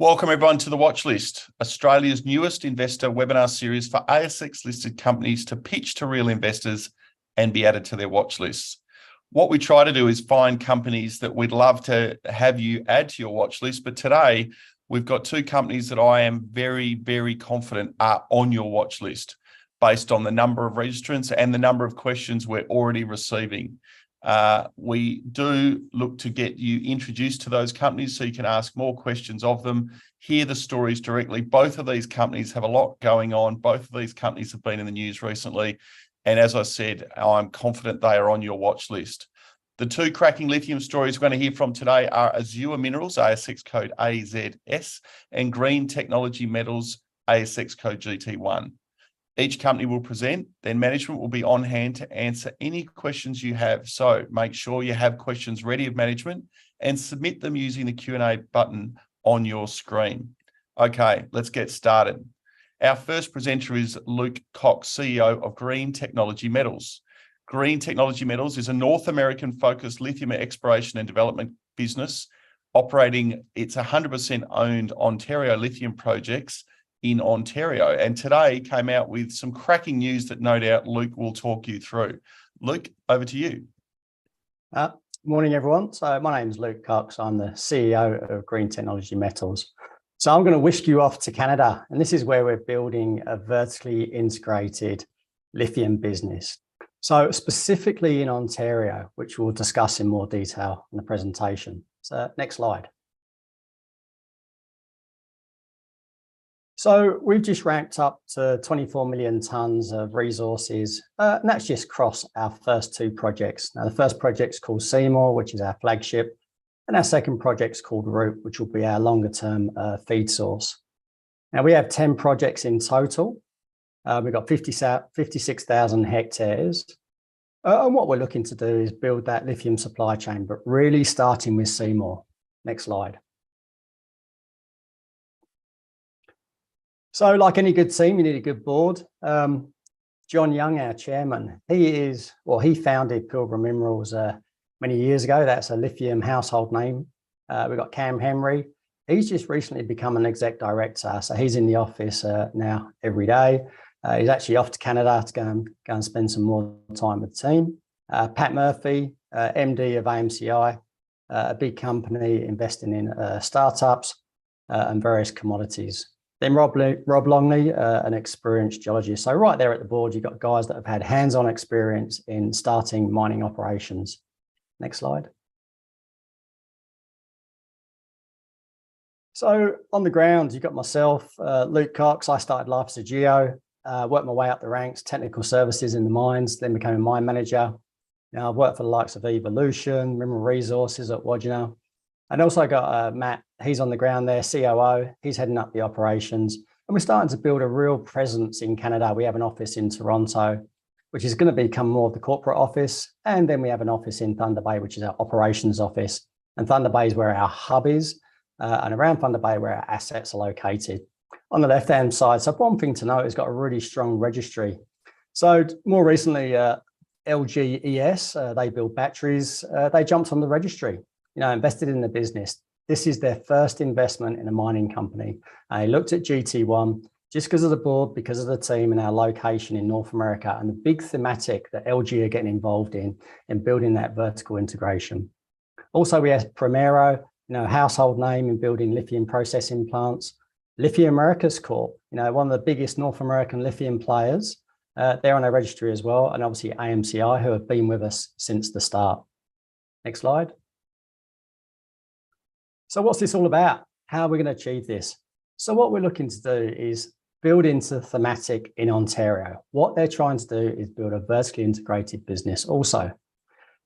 Welcome everyone to the Watchlist, Australia's newest investor webinar series for ASX listed companies to pitch to real investors and be added to their watch lists. What we try to do is find companies that we'd love to have you add to your watch list, but today we've got two companies that I am very, very confident are on your watch list based on the number of registrants and the number of questions we're already receiving. We do look to get you introduced to those companies so you can ask more questions of them, hear the stories directly. Both of these companies have a lot going on. Both of these companies have been in the news recently. And as I said, I'm confident they are on your watch list. The two cracking lithium stories we're going to hear from today are Azure Minerals, ASX code AEDST, and Green Technology Metals, ASX code GT1. Each company will present, then management will be on hand to answer any questions you have. So make sure you have questions ready of management and submit them using the Q&A button on your screen. Okay, let's get started. Our first presenter is Luke Cox, CEO of Green Technology Metals. Green Technology Metals is a North American focused lithium exploration and development business operating its 100% owned Ontario lithium projects in Ontario, and today came out with some cracking news that no doubt Luke will talk you through. Luke, over to you. Morning, everyone. So my name is Luke Cox. I'm the CEO of Green Technology Metals. So I'm going to whisk you off to Canada, and this is where we're building a vertically integrated lithium business. So specifically in Ontario, which we'll discuss in more detail in the presentation. So next slide. So we've just ramped up to 24 million tonnes of resources, and that's just across our first two projects. Now, the first project's called Seymour, which is our flagship, and our second project's called Root, which will be our longer-term feed source. Now, we have 10 projects in total. We've got 56,000 hectares. And what we're looking to do is build that lithium supply chain, but really starting with Seymour. Next slide. So like any good team, you need a good board. John Young, our chairman, he founded Pilbara Minerals many years ago. That's a lithium household name. We've got Cam Henry. He's just recently become an exec director. So he's in the office now every day. He's actually off to Canada to go and spend some more time with the team. Pat Murphy, MD of AMCI, a big company investing in startups and various commodities. Then Rob Longley, an experienced geologist. So right there at the board, you've got guys that have had hands-on experience in starting mining operations. Next slide. So on the ground, you've got myself, Luke Cox. I started life as a geo, worked my way up the ranks, technical services in the mines, then became a mine manager. Now I've worked for the likes of Evolution, Mineral Resources at Wodgina. And also got Matt, he's on the ground there, COO, he's heading up the operations. And we're starting to build a real presence in Canada. We have an office in Toronto, which is going to become more of the corporate office. And then we have an office in Thunder Bay, which is our operations office. And Thunder Bay is where our hub is. And around Thunder Bay, where our assets are located. On the left-hand side, so one thing to note, it's got a really strong registry. So more recently, LGES, they build batteries. They jumped on the registry. Invested in the business. This is their first investment in a mining company. They looked at GT1 just because of the board, because of the team and our location in North America and the big thematic that LG are getting involved in building that vertical integration. Also, we have Primero, household name in building lithium processing plants. Lithium Americas Corp, one of the biggest North American lithium players. They're on our registry as well. And obviously AMCI, who have been with us since the start. Next slide. So what's this all about? How are we going to achieve this? So what we're looking to do is build into the thematic in Ontario. What they're trying to do is build a vertically integrated business also.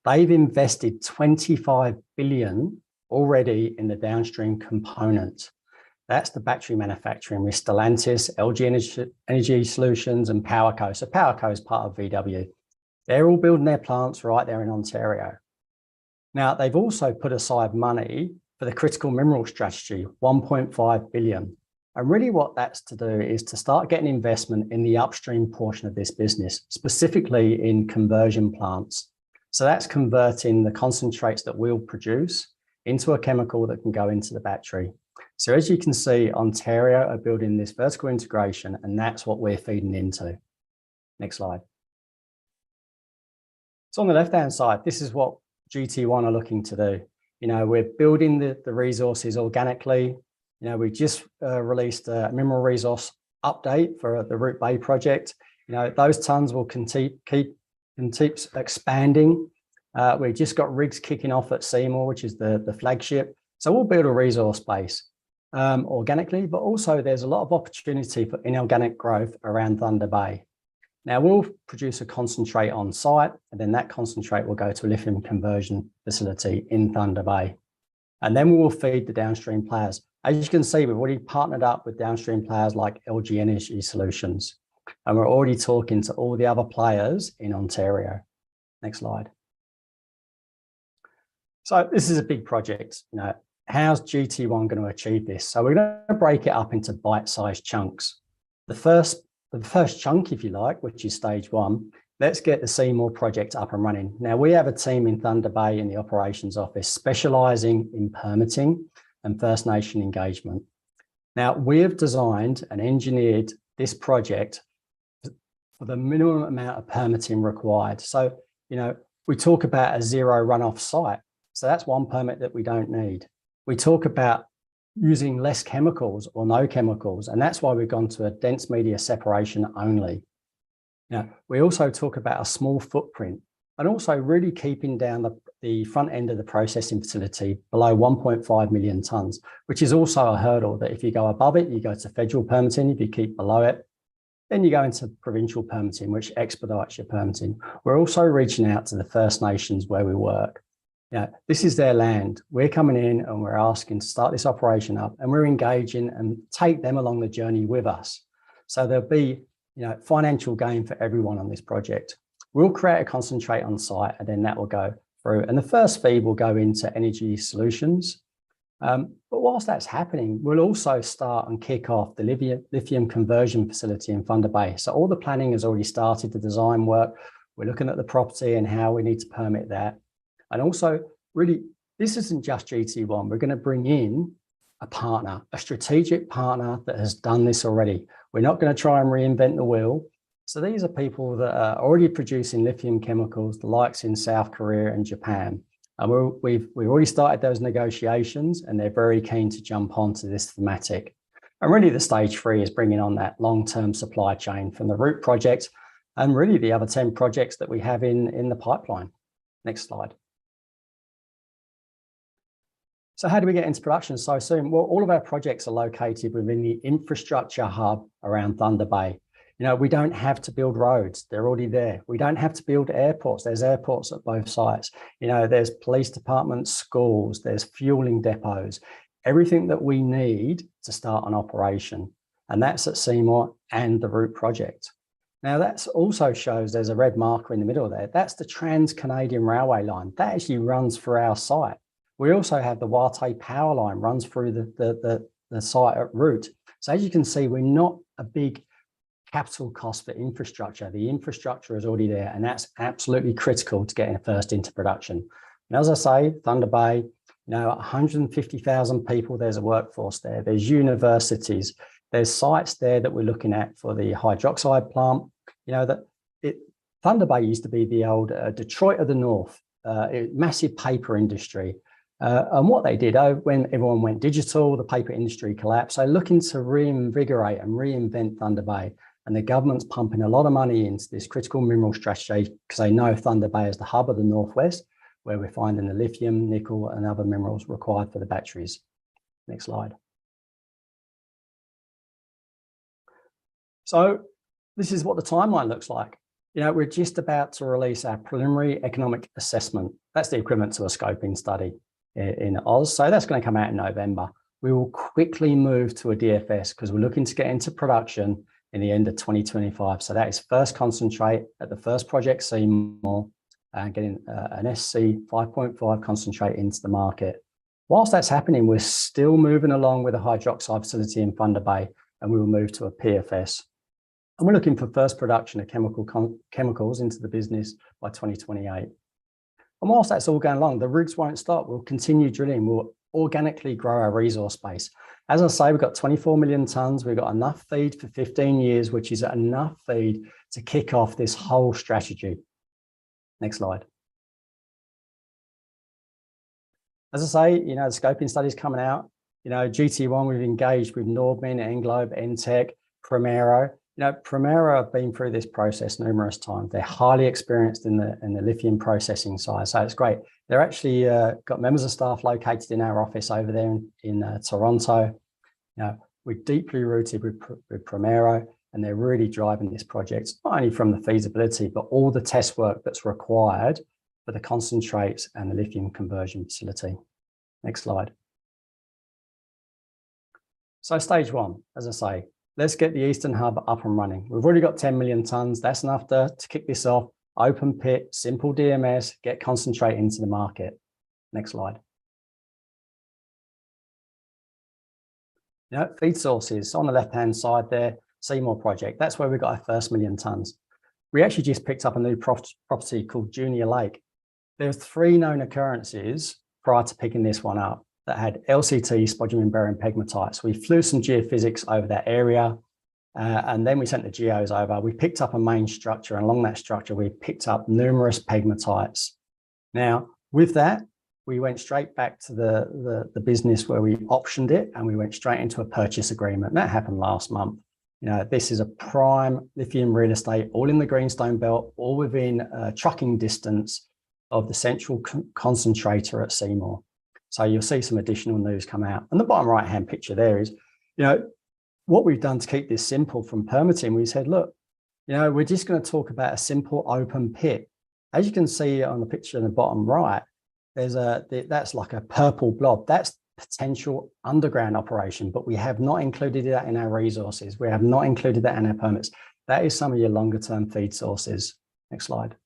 They've invested 25 billion already in the downstream component. That's the battery manufacturing with Stellantis, LG Energy Solutions and PowerCo. So PowerCo is part of VW. They're all building their plants right there in Ontario. Now, they've also put aside money for the critical mineral strategy, 1.5 billion. And really what that's to do is to start getting investment in the upstream portion of this business, specifically in conversion plants. So that's converting the concentrates that we'll produce into a chemical that can go into the battery. So as you can see, Ontario are building this vertical integration, and that's what we're feeding into. Next slide. So on the left-hand side, this is what GT1 are looking to do. We're building the resources organically. We just released a mineral resource update for the Root Bay project. Those tons will keep expanding. We've just got rigs kicking off at Seymour, which is the flagship. So we'll build a resource base organically, but also there's a lot of opportunity for inorganic growth around Thunder Bay. Now we'll produce a concentrate on site, and then that concentrate will go to a lithium conversion facility in Thunder Bay. And then we will feed the downstream players. As you can see, we've already partnered up with downstream players like LG Energy Solutions, and we're already talking to all the other players in Ontario. Next slide. So this is a big project. How's GT1 going to achieve this? So we're going to break it up into bite-sized chunks. The first chunk, if you like, which is stage 1, let's get the Seymour project up and running. Now, we have a team in Thunder Bay in the operations office specialising in permitting and First Nation engagement. Now, we have designed and engineered this project for the minimum amount of permitting required. So, we talk about a zero runoff site. So that's one permit that we don't need. We talk about using less chemicals or no chemicals, and that's why we've gone to a dense media separation only. We also talk about a small footprint and also really keeping down the front end of the processing facility below 1.5 million tonnes, which is also a hurdle that if you go above it, you go to federal permitting. If you keep below it, then you go into provincial permitting, which expedites your permitting. We're also reaching out to the First Nations where we work. This is their land. We're coming in and we're asking to start this operation up, and we're engaging and take them along the journey with us. So there'll be financial gain for everyone on this project. We'll create a concentrate on site, and then that will go through. And the first feed will go into Energy Solutions. But whilst that's happening, we'll also start and kick off the lithium conversion facility in Thunder Bay. So all the planning has already started, the design work. We're looking at the property and how we need to permit that. And also, really, this isn't just GT1. We're going to bring in a partner, a strategic partner that has done this already. We're not going to try and reinvent the wheel. So these are people that are already producing lithium chemicals, the likes in South Korea and Japan. And we've already started those negotiations, and they're very keen to jump onto this thematic. And really, the stage 3 is bringing on that long-term supply chain from the Root project and really the other 10 projects that we have in the pipeline. Next slide. So how do we get into production so soon? Well, all of our projects are located within the infrastructure hub around Thunder Bay. We don't have to build roads. They're already there. We don't have to build airports. There's airports at both sites. There's police departments, schools, there's fueling depots, everything that we need to start an operation. And that's at Seymour and the Root project. Now, that also shows there's a red marker in the middle there. That's the Trans-Canadian Railway line. That actually runs through our site. We also have the Wate power line runs through the site at Root. So as you can see, we're not a big capital cost for infrastructure. The infrastructure is already there, and that's absolutely critical to getting first into production. And as I say, Thunder Bay, 150,000 people, there's a workforce there. There's universities, there's sites there that we're looking at for the hydroxide plant. Thunder Bay used to be the old Detroit of the North, massive paper industry. And what they did, when everyone went digital, the paper industry collapsed. So looking to reinvigorate and reinvent Thunder Bay. And the government's pumping a lot of money into this critical mineral strategy because they know Thunder Bay is the hub of the Northwest, where we're finding the lithium, nickel, and other minerals required for the batteries. Next slide. So this is what the timeline looks like. We're just about to release our preliminary economic assessment. That's the equivalent to a scoping study in Oz. So that's going to come out in November. We will quickly move to a DFS because we're looking to get into production in the end of 2025. So that is first concentrate at the first project, Seymour, and getting an SC 5.5 concentrate into the market. Whilst that's happening, we're still moving along with a hydroxide facility in Thunder Bay, and we will move to a PFS. And we're looking for first production of chemicals into the business by 2028. And whilst that's all going along, the rigs won't stop. We'll continue drilling. We'll organically grow our resource base. As I say, we've got 24 million tonnes. We've got enough feed for 15 years, which is enough feed to kick off this whole strategy. Next slide. As I say, you know, the scoping studies coming out, you know, GT1, we've engaged with Nordmin, Englobe, Entech, Primero. You know, Primero have been through this process numerous times. They're highly experienced in the lithium processing side, so it's great. They're actually got members of staff located in our office over there in Toronto. You know, we're deeply rooted with Primero, and they're really driving this project, not only from the feasibility, but all the test work that's required for the concentrates and the lithium conversion facility. Next slide. So stage one, as I say, let's get the Eastern Hub up and running. We've already got 10 million tonnes. That's enough to kick this off. Open pit, simple DMS, get concentrate into the market. Next slide. You know, feed sources on the left-hand side there, Seymour project. That's where we got our first million tonnes. We actually just picked up a new property called Junior Lake. There's 3 known occurrences prior to picking this one up that had LCT, spodumene-bearing pegmatites. We flew some geophysics over that area, and then we sent the geos over. We picked up a main structure, and along that structure, we picked up numerous pegmatites. Now, with that, we went straight back to the business where we optioned it, and we went straight into a purchase agreement. That happened last month. You know, this is a prime lithium real estate, all in the Greenstone Belt, all within trucking distance of the central concentrator at Seymour. So you'll see some additional news come out. And the bottom right-hand picture there is, you know, what we've done to keep this simple from permitting. We said, look, you know, we're just going to talk about a simple open pit. As you can see on the picture in the bottom right, that's like a purple blob. That's potential underground operation, but we have not included that in our resources. We have not included that in our permits. That is some of your longer term feed sources. Next slide.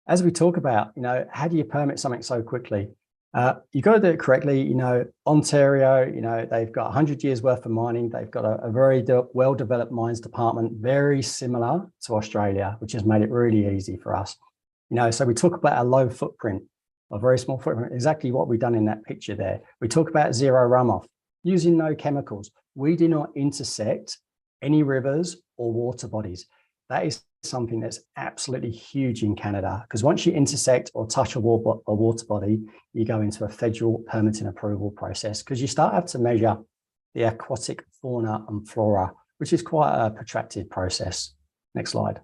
As we talk about, you know, how do you permit something so quickly? You've got to do it correctly. You know, Ontario, you know, they've got 100 years worth of mining. They've got a very well-developed mines department, very similar to Australia, which has made it really easy for us. You know, so we talk about a low footprint, a very small footprint, exactly what we've done in that picture there. We talk about zero runoff, using no chemicals. We do not intersect any rivers or water bodies. That is something that's absolutely huge in Canada, because once you intersect or touch a water body, you go into a federal permitting approval process, because you start having to measure the aquatic fauna and flora, which is quite a protracted process. Next slide.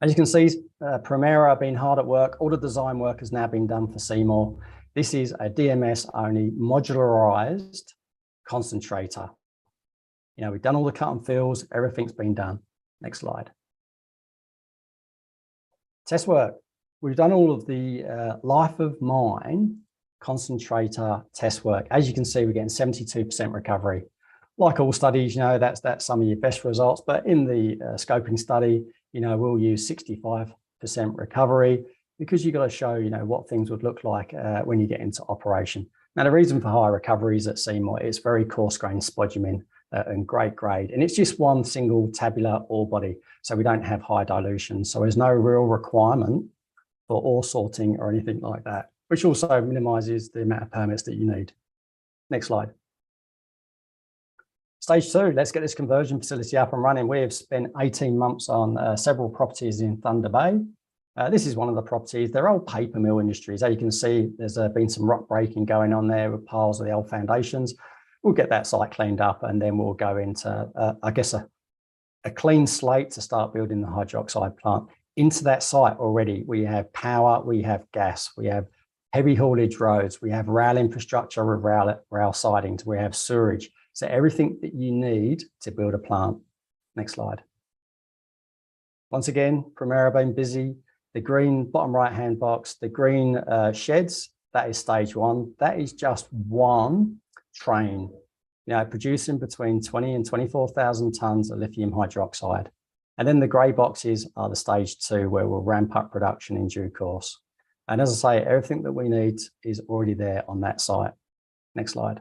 As you can see, Primero have been hard at work. All the design work has now been done for Seymour. This is a DMS-only modularized concentrator. You know, we've done all the cut and fills, everything's been done. Next slide. Test work. We've done all of the life of mine concentrator test work. As you can see, we're getting 72% recovery. Like all studies, you know, that's some of your best results, but in the scoping study, you know, we'll use 65% recovery, because you've got to show, you know, what things would look like when you get into operation. Now, the reason for high recoveries at Seymour is very coarse grained spodumene and great grade. And it's just one single tabular ore body. So we don't have high dilution. So there's no real requirement for ore sorting or anything like that, which also minimizes the amount of permits that you need. Next slide. Stage 2, let's get this conversion facility up and running. We have spent 18 months on several properties in Thunder Bay. This is one of the properties. They're old paper mill industries. As you can see, there's been some rock breaking going on there with piles of the old foundations. We'll get that site cleaned up, and then we'll go into, I guess, a clean slate to start building the hydroxide plant. Into that site already, we have power, we have gas, we have heavy haulage roads, we have rail infrastructure with rail sidings, we have sewerage. So everything that you need to build a plant. Next slide. Once again, Primero been busy. The green bottom right-hand box, the green sheds, that is stage 1. That is just one train, you know, producing between 20 and 24,000 tonnes of lithium hydroxide. And then the grey boxes are the stage 2, where we'll ramp up production in due course. And as I say, everything that we need is already there on that site. Next slide.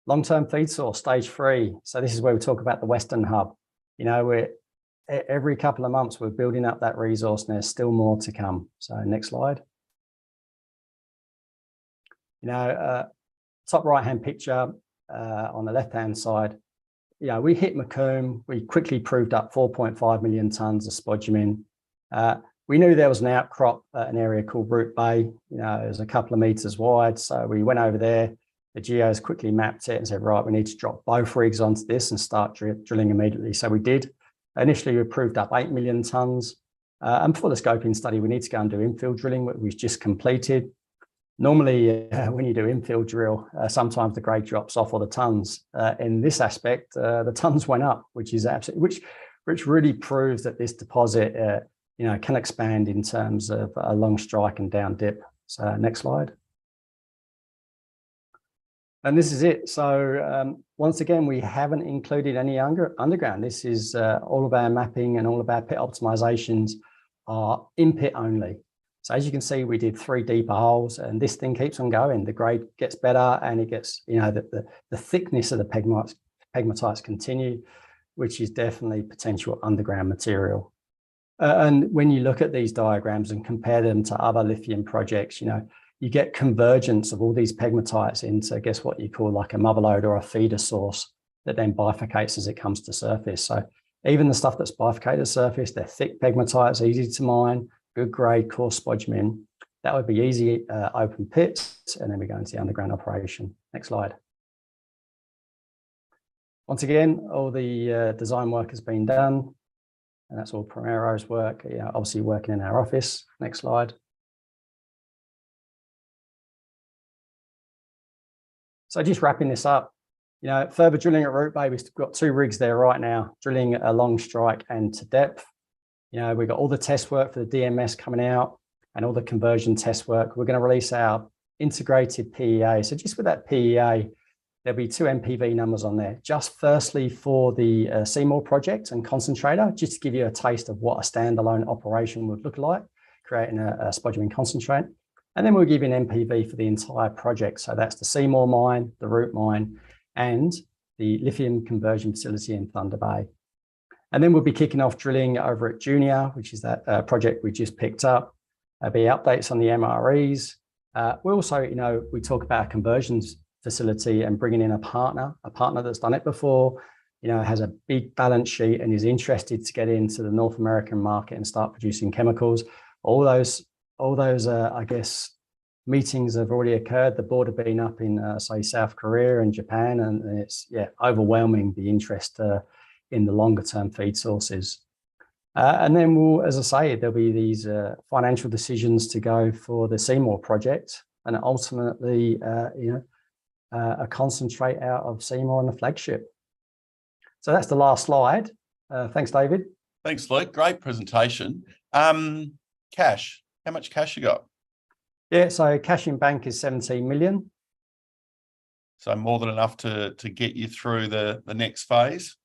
Long-term feed source, stage 3. So this is where we talk about the Western Hub. You know, every couple of months we're building up that resource, and there's still more to come. So next slide. Top right-hand picture on the left-hand side, we hit Macomb. We quickly proved up 4.5 million tonnes of spodumene. We knew there was an outcrop at an area called Root Bay. It was a couple of meters wide. So we went over there. The geos quickly mapped it and said, right, we need to drop both rigs onto this and start drilling immediately. So we did. Initially, we proved up 8 million tonnes. And for the scoping study, we need to go and do infill drilling, which we've just completed. Normally, when you do infill drill, sometimes the grade drops off or the tonnes. In this aspect, the tonnes went up, which is absolutely, which really proves that this deposit, can expand in terms of a long strike and down dip. So next slide. And this is it. So once again, we haven't included any underground. This is all of our mapping and all of our pit optimizations are in pit only. So as you can see, we did 3 deeper holes, and this thing keeps on going. The grade gets better, and it gets, the thickness of the pegmatites continue, which is definitely potential underground material. And when you look at these diagrams and compare them to other lithium projects, you get convergence of all these pegmatites into, I guess, what you call like a mother lode or a feeder source that then bifurcates as it comes to surface. So even the stuff that's bifurcated to surface, they're thick pegmatites, easy to mine, good grade, coarse spodumene. That would be easy open pits, and then we go into the underground operation. Next slide. Once again, all the design work has been done, and that's all Primero's work, obviously working in our office. Next slide. So just wrapping this up, further drilling at Root Bay, we've got 2 rigs there right now, drilling a long strike and to depth. We've got all the test work for the DMS coming out and all the conversion test work. We're going to release our integrated PEA. So just with that PEA, there'll be 2 MPV numbers on there. Just firstly for the Seymour project and concentrator, just to give you a taste of what a standalone operation would look like, creating a spodumene concentrate. And then we'll give you an MPV for the entire project. So that's the Seymour mine, the Root mine, and the lithium conversion facility in Thunder Bay. And then we'll be kicking off drilling over at Junior, which is that project we just picked up. There'll be updates on the MREs. We also, we talk about a conversions facility and bringing in a partner that's done it before, has a big balance sheet and is interested to get into the North American market and start producing chemicals. All those, I guess, meetings have already occurred. The board have been up in, say, South Korea and Japan, and it's, overwhelming the interest in the longer term feed sources. And then we'll, as I say, there'll be these financial decisions to go for the Seymour project, and ultimately, a concentrate out of Seymour on the flagship. So that's the last slide. Thanks, David. Thanks, Luke. Great presentation. Cash. How much cash you got? Yeah, so cash in bank is 17 million. So more than enough to get you through the next phase?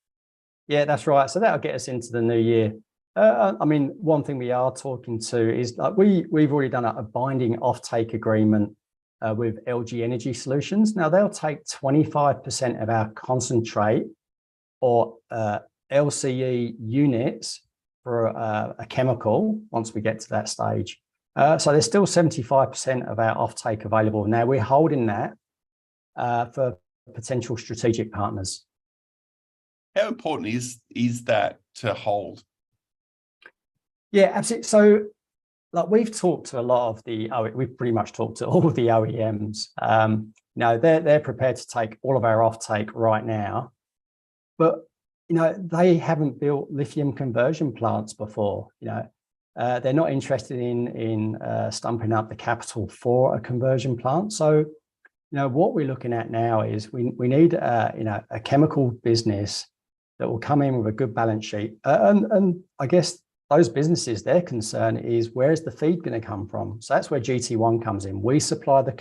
Yeah, that's right. So that'll get us into the new year. One thing we are talking to is like we've already done a binding offtake agreement with LG Energy Solutions. Now they'll take 25% of our concentrate or LCE units for a chemical once we get to that stage. So there's still 75% of our offtake available. Now we're holding that for potential strategic partners. How important is that to hold? Yeah, absolutely. So like we've talked to a lot of we've pretty much talked to all of the OEMs. They're prepared to take all of our offtake right now, but they haven't built lithium conversion plants before. They're not interested in stumping up the capital for a conversion plant. So what we're looking at now is we need a chemical business that will come in with a good balance sheet, and I guess those businesses, their concern is where's the feed going to come from? So that's where GT1 comes in. We supply the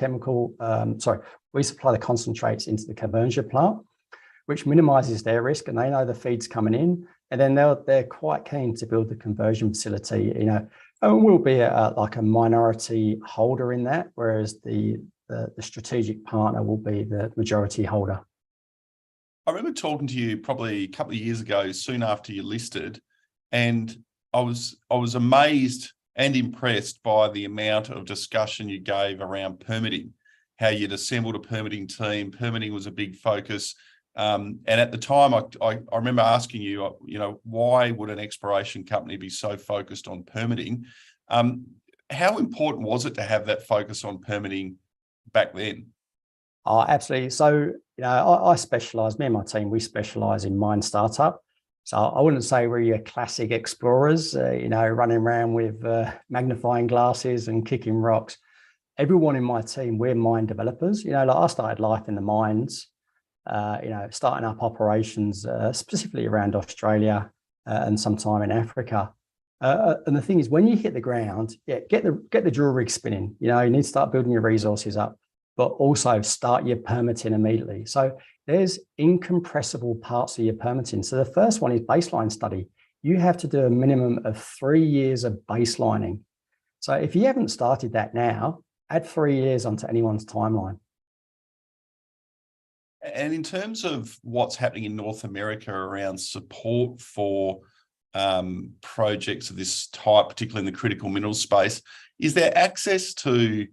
we supply the concentrates into the conversion plant, which minimizes their risk, and they know the feed's coming in, and then they're quite keen to build the conversion facility. And we'll be like a minority holder in that, whereas the strategic partner will be the majority holder. I remember talking to you probably a couple of years ago, soon after you listed, and I was amazed and impressed by the amount of discussion you gave around permitting, how you'd assembled a permitting team. Permitting was a big focus. And at the time, I remember asking you, why would an exploration company be so focused on permitting? How important was it to have that focus on permitting back then? Oh, absolutely. So, I specialise, me and my team, we specialise in mine startup. So I wouldn't say we're your classic explorers, running around with magnifying glasses and kicking rocks. Everyone in my team, we're mine developers. Like I started life in the mines, starting up operations specifically around Australia and sometime in Africa. And the thing is, when you hit the ground, get the drill rig spinning. You need to start building your resources up, but also start your permitting immediately. So there's incompressible parts of your permitting. So the first one is baseline study. You have to do a minimum of 3 years of baselining. So if you haven't started that now, add 3 years onto anyone's timeline. And in terms of what's happening in North America around support for projects of this type, particularly in the critical minerals space, is there access to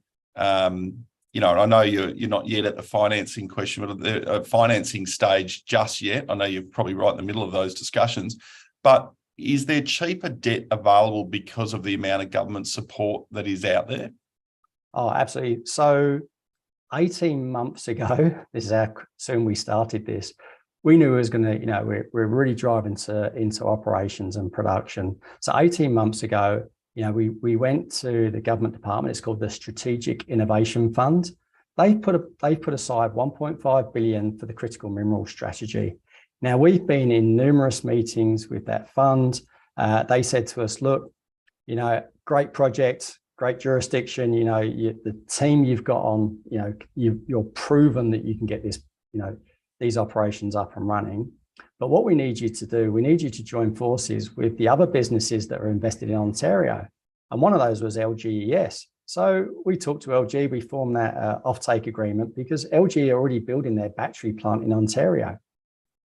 I know you're not yet at the financing question, but at the financing stage just yet. I know you're probably right in the middle of those discussions, but is there cheaper debt available because of the amount of government support that is out there? Oh, absolutely. So 18 months ago, this is how soon we started this, we knew it was going to, we're really driving into operations and production. So 18 months ago, we went to the government department. It's called the Strategic Innovation Fund. They put aside 1.5 billion for the critical mineral strategy. Now, we've been in numerous meetings with that fund. They said to us, look, great project, great jurisdiction. The team you've got on, you're proven that you can get this, these operations up and running. But what we need you to do, we need you to join forces with the other businesses that are invested in Ontario. And one of those was LGES. So we talked to LG, we formed that offtake agreement because LG are already building their battery plant in Ontario.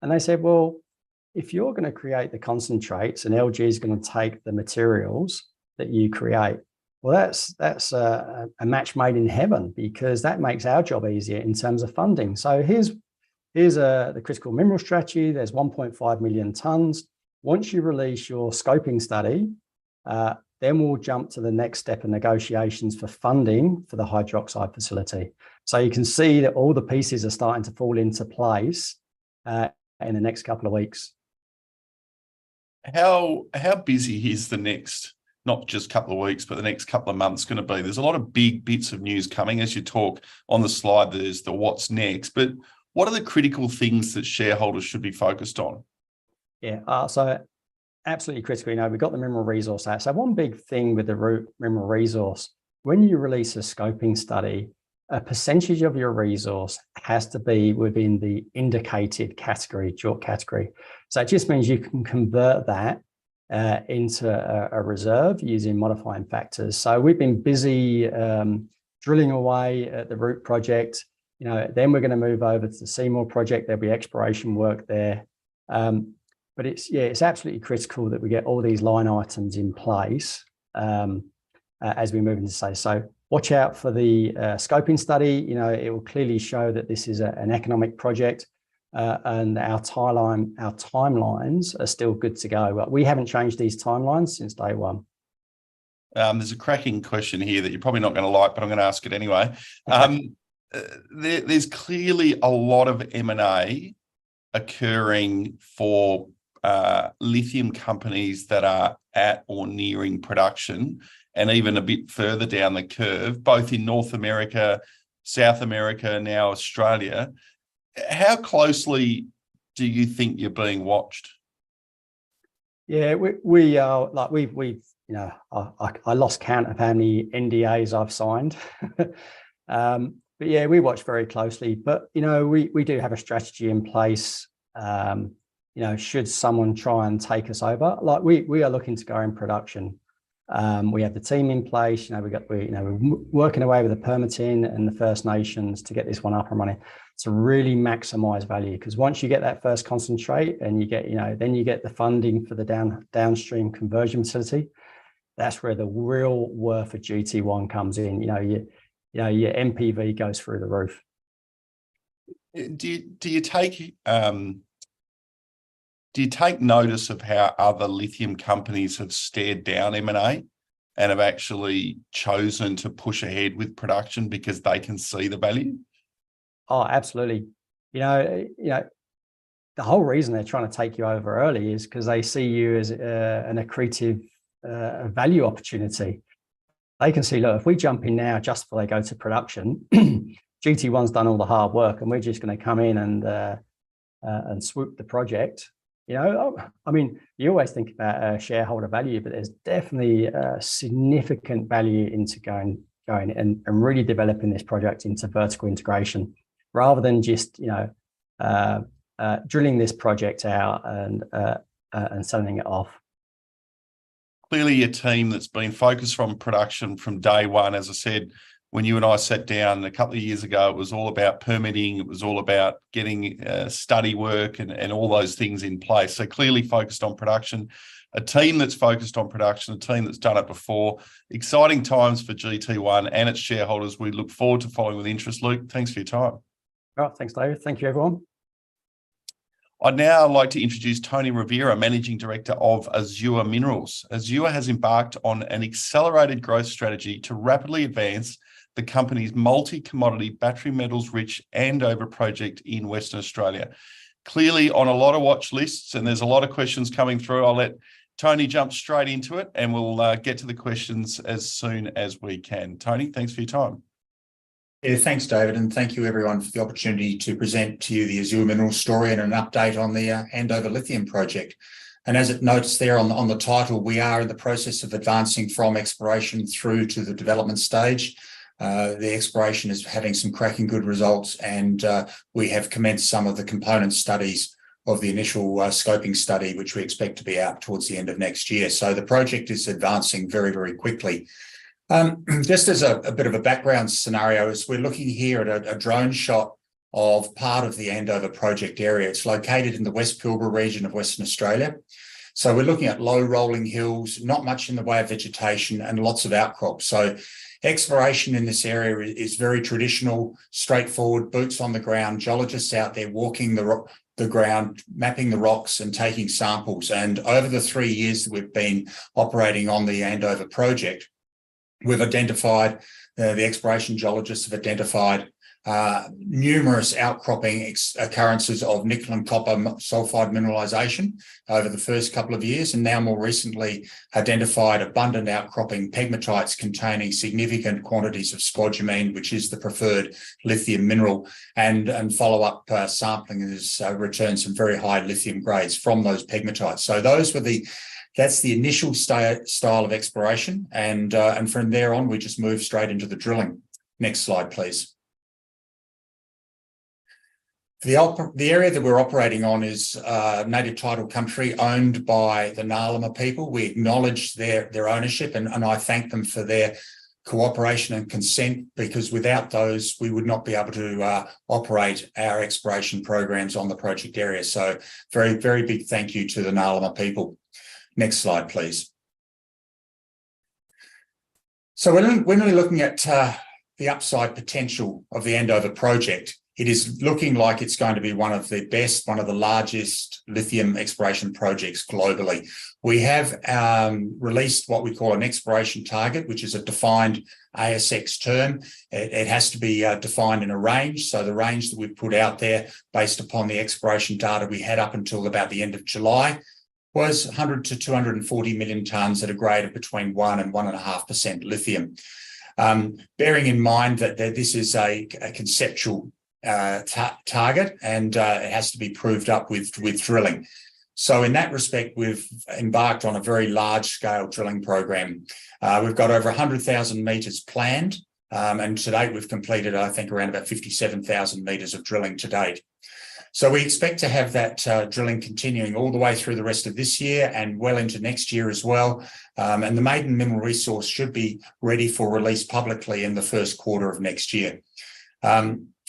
And they said, well, if you're going to create the concentrates and LG is going to take the materials that you create, well, that's a match made in heaven, because that makes our job easier in terms of funding. So here's the critical mineral strategy. There's 1.5 million tons. Once you release your scoping study, then we'll jump to the next step of negotiations for funding for the hydroxide facility. So you can see that all the pieces are starting to fall into place in the next couple of weeks. How busy is the next, not just couple of weeks, but the next couple of months going to be? There's a lot of big bits of news coming. As you talk on the slide, there's the what's next, but what are the critical things that shareholders should be focused on? Yeah, so absolutely critical. We've got the mineral resource out. So one big thing with the mineral resource, when you release a scoping study, a percentage of your resource has to be within the indicated category, JORC category. So it just means you can convert that into a reserve using modifying factors. So we've been busy drilling away at the Root project. Then we're going to move over to the Seymour project. There'll be exploration work there. But it's absolutely critical that we get all these line items in place as we move into say. So watch out for the scoping study. It will clearly show that this is an economic project, and our timelines are still good to go. But we haven't changed these timelines since day one. There's a cracking question here that you're probably not going to like, but I'm going to ask it anyway. There's clearly a lot of M&A occurring for lithium companies that are at or nearing production, and even a bit further down the curve, both in North America, South America, now Australia. How closely do you think you're being watched? Yeah, we are I lost count of how many NDAs I've signed. But yeah, we watch very closely. But we do have a strategy in place. Should someone try and take us over, we are looking to go in production. We have the team in place. We're working away with the permitting and the First Nations to get this one up and running to really maximize value. Because once you get that first concentrate and you get, then you get the funding for the downstream conversion facility, that's where the real worth of GT1 comes in. Your NPV goes through the roof. Do you take notice of how other lithium companies have stared down M&A and have actually chosen to push ahead with production because they can see the value? Oh, absolutely. The whole reason they're trying to take you over early is because they see you as an accretive value opportunity. They can see, look, if we jump in now just before they go to production, GT1's done all the hard work, and we're just going to come in and swoop the project. You always think about shareholder value, but there's definitely significant value into going and really developing this project into vertical integration, rather than just drilling this project out and selling it off. Clearly, a team that's been focused on production from day one. As I said, when you and I sat down a couple of years ago, it was all about permitting. It was all about getting study work and all those things in place. So clearly focused on production, a team that's focused on production, a team that's done it before. Exciting times for GT1 and its shareholders. We look forward to following with interest. Luke, thanks for your time. All right, thanks, David. Thank you, everyone. I'd now like to introduce Tony Rivera, Managing Director of Azure Minerals. Azure has embarked on an accelerated growth strategy to rapidly advance the company's multi-commodity battery metals rich Andover project in Western Australia. Clearly on a lot of watch lists, and there's a lot of questions coming through. I'll let Tony jump straight into it, and we'll get to the questions as soon as we can. Tony, thanks for your time. Yeah, thanks, David, and thank you, everyone, for the opportunity to present to you the Azure Minerals story and an update on the Andover lithium project. And as it notes there on the title, we are in the process of advancing from exploration through to the development stage. The exploration is having some cracking good results, and we have commenced some of the component studies of the initial scoping study, which we expect to be out towards the end of next year. So the project is advancing very, very quickly. Just as a bit of a background scenario, is we're looking here at a drone shot of part of the Andover project area. It's located in the West Pilbara region of Western Australia. So we're looking at low rolling hills, not much in the way of vegetation, and lots of outcrops. So exploration in this area is very traditional, straightforward, boots on the ground, geologists out there walking the ground, mapping the rocks and taking samples. And over the 3 years that we've been operating on the Andover project, we've identified, the exploration geologists have identified numerous outcropping occurrences of nickel and copper sulfide mineralisation over the first couple of years, and now more recently identified abundant outcropping pegmatites containing significant quantities of spodumene, which is the preferred lithium mineral, and follow-up sampling has returned some very high lithium grades from those pegmatites. So that's the initial style of exploration, and from there on, we just move straight into the drilling. Next slide, please. The area that we're operating on is native title country owned by the Ngarluma people. We acknowledge their ownership, and I thank them for their cooperation and consent, because without those, we would not be able to operate our exploration programs on the project area. So very, very big thank you to the Ngarluma people. Next slide, please. So we're really looking at the upside potential of the Andover project. It is looking like it's going to be one of the best, one of the largest lithium exploration projects globally. We have released what we call an exploration target, which is a defined ASX term. It has to be defined in a range. So the range that we've put out there, based upon the exploration data we had up until about the end of July, was 100 to 240 million tonnes at a grade of between 1 and 1.5% lithium. Bearing in mind that this is a conceptual target, and it has to be proved up with drilling. So in that respect, we've embarked on a very large-scale drilling program. We've got over 100,000 metres planned, and to date we've completed, I think, around about 57,000 metres of drilling to date. So we expect to have that drilling continuing all the way through the rest of this year and well into next year as well. And the maiden mineral resource should be ready for release publicly in the first quarter of next year.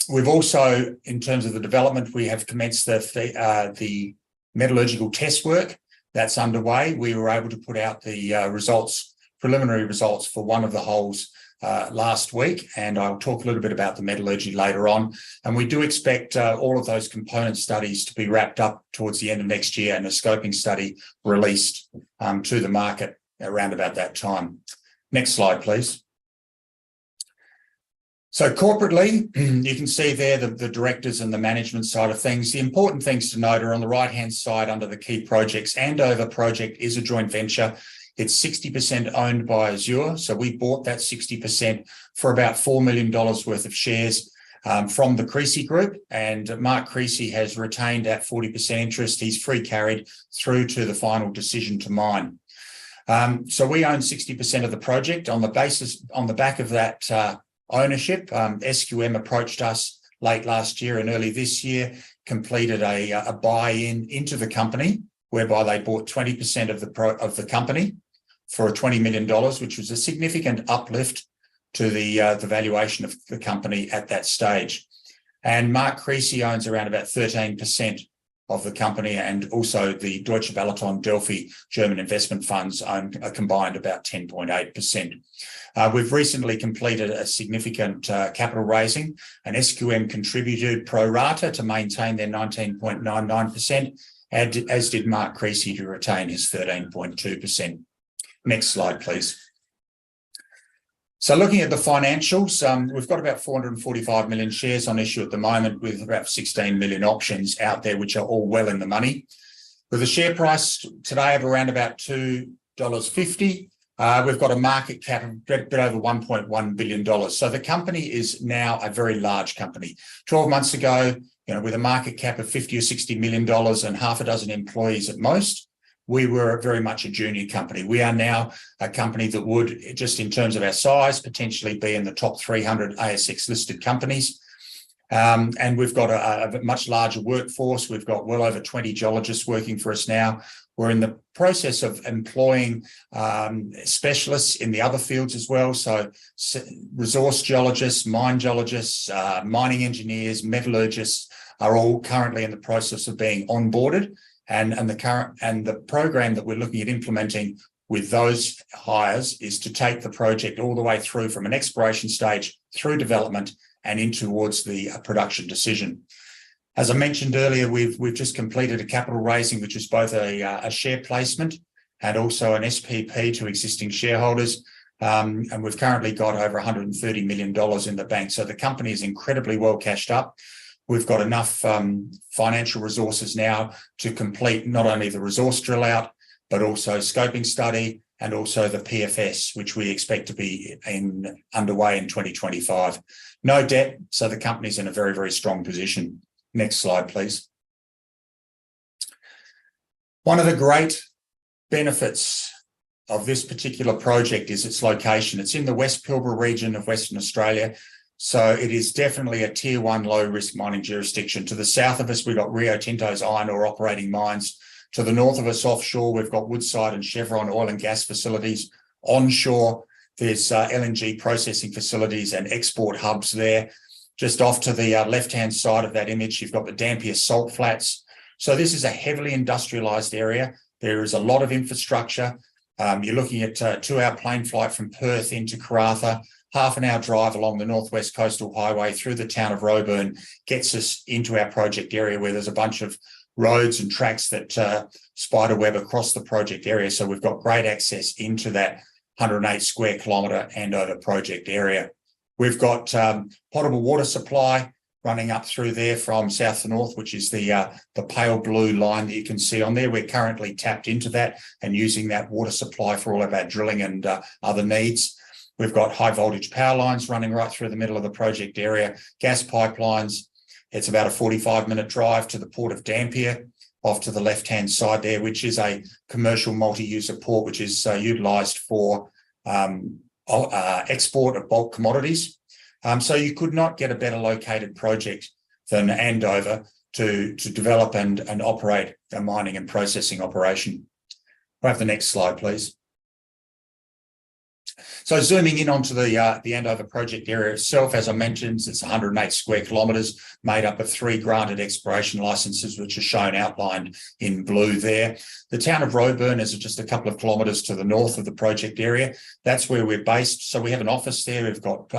We've also, in terms of the development, we have commenced the metallurgical test work that's underway. We were able to put out the preliminary results for one of the holes last week, and I'll talk a little bit about the metallurgy later on. And we do expect all of those component studies to be wrapped up towards the end of next year and a scoping study released to the market around about that time. Next slide, please. So corporately, you can see there the directors and the management side of things. The important things to note are on the right-hand side under the key projects. Andover project is a joint venture. It's 60% owned by Azure. So we bought that 60% for about $4 million worth of shares from the Creasy Group. And Mark Creasy has retained that 40% interest. He's free carried through to the final decision to mine. So we own 60% of the project. On the back of that ownership, SQM approached us late last year and early this year, completed a buy-in into the company, whereby they bought 20% of the company for $20 million, which was a significant uplift to the valuation of the company at that stage. And Mark Creasy owns around about 13% of the company, and also the Deutsche Balaton Delphi German investment funds own a combined about 10.8%. We've recently completed a significant capital raising, and SQM contributed pro rata to maintain their 19.99%, as did Mark Creasy to retain his 13.2%. Next slide, please. So looking at the financials, we've got about 445 million shares on issue at the moment, with about 16 million options out there, which are all well in the money. With a share price today of around about $2.50, we've got a market cap of a bit over $1.1 billion. So the company is now a very large company. 12 months ago, with a market cap of $50 or $60 million and half a dozen employees at most, we were very much a junior company. We are now a company that would, just in terms of our size, potentially be in the top 300 ASX listed companies. And we've got a much larger workforce. We've got well over 20 geologists working for us now. We're in the process of employing specialists in the other fields as well. So resource geologists, mine geologists, mining engineers, metallurgists are all currently in the process of being onboarded. And the program that we're looking at implementing with those hires is to take the project all the way through from an exploration stage through development and in towards the production decision. As I mentioned earlier, we've just completed a capital raising, which is both a share placement and also an SPP to existing shareholders. And we've currently got over $130 million in the bank. So the company is incredibly well cashed up. We've got enough financial resources now to complete not only the resource drill out, but also scoping study and also the PFS, which we expect to be underway in 2025. No debt, so the company's in a very, very strong position. Next slide, please. One of the great benefits of this particular project is its location. It's in the West Pilbara region of Western Australia. So it is definitely a tier 1 low risk mining jurisdiction. To the south of us, we've got Rio Tinto's iron ore operating mines. To the north of us offshore, we've got Woodside and Chevron oil and gas facilities. Onshore, there's LNG processing facilities and export hubs there. Just off to the left-hand side of that image, you've got the Dampier salt flats. So this is a heavily industrialised area. There is a lot of infrastructure. You're looking at a 2-hour plane flight from Perth into Karratha. Half an hour drive along the Northwest Coastal Highway through the town of Roebourne gets us into our project area, where there's a bunch of roads and tracks that spiderweb across the project area. So we've got great access into that 108 square kilometre Andover project area. We've got potable water supply running up through there from south to north, which is the pale blue line that you can see on there. We're currently tapped into that and using that water supply for all of our drilling and other needs. We've got high voltage power lines running right through the middle of the project area, gas pipelines. It's about a 45-minute drive to the port of Dampier, off to the left-hand side there, which is a commercial multi-user port, which is utilised for export of bulk commodities. So you could not get a better located project than Andover. to develop and operate a mining and processing operation. We'll have the next slide, please. So zooming in onto the Andover project area itself, as I mentioned, it's 108 square kilometres, made up of 3 granted exploration licences, which are shown outlined in blue there. The town of Roebourne is just a couple of kilometres to the north of the project area. That's where we're based. So we have an office there. We've got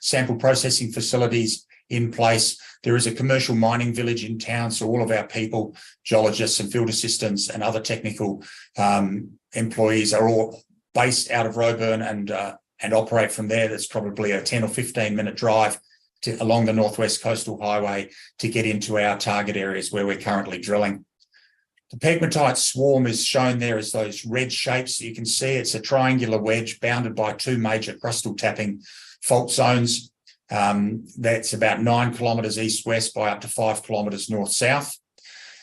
sample processing facilities in place. There is a commercial mining village in town, so all of our people, geologists and field assistants and other technical employees are all based out of Roebourne and operate from there. That's probably a 10 or 15 minute drive along the Northwest Coastal Highway to get into our target areas where we're currently drilling. The pegmatite swarm is shown there as those red shapes. You can see it's a triangular wedge bounded by 2 major crustal tapping fault zones. That's about 9 kilometres east-west by up to 5 kilometres north-south.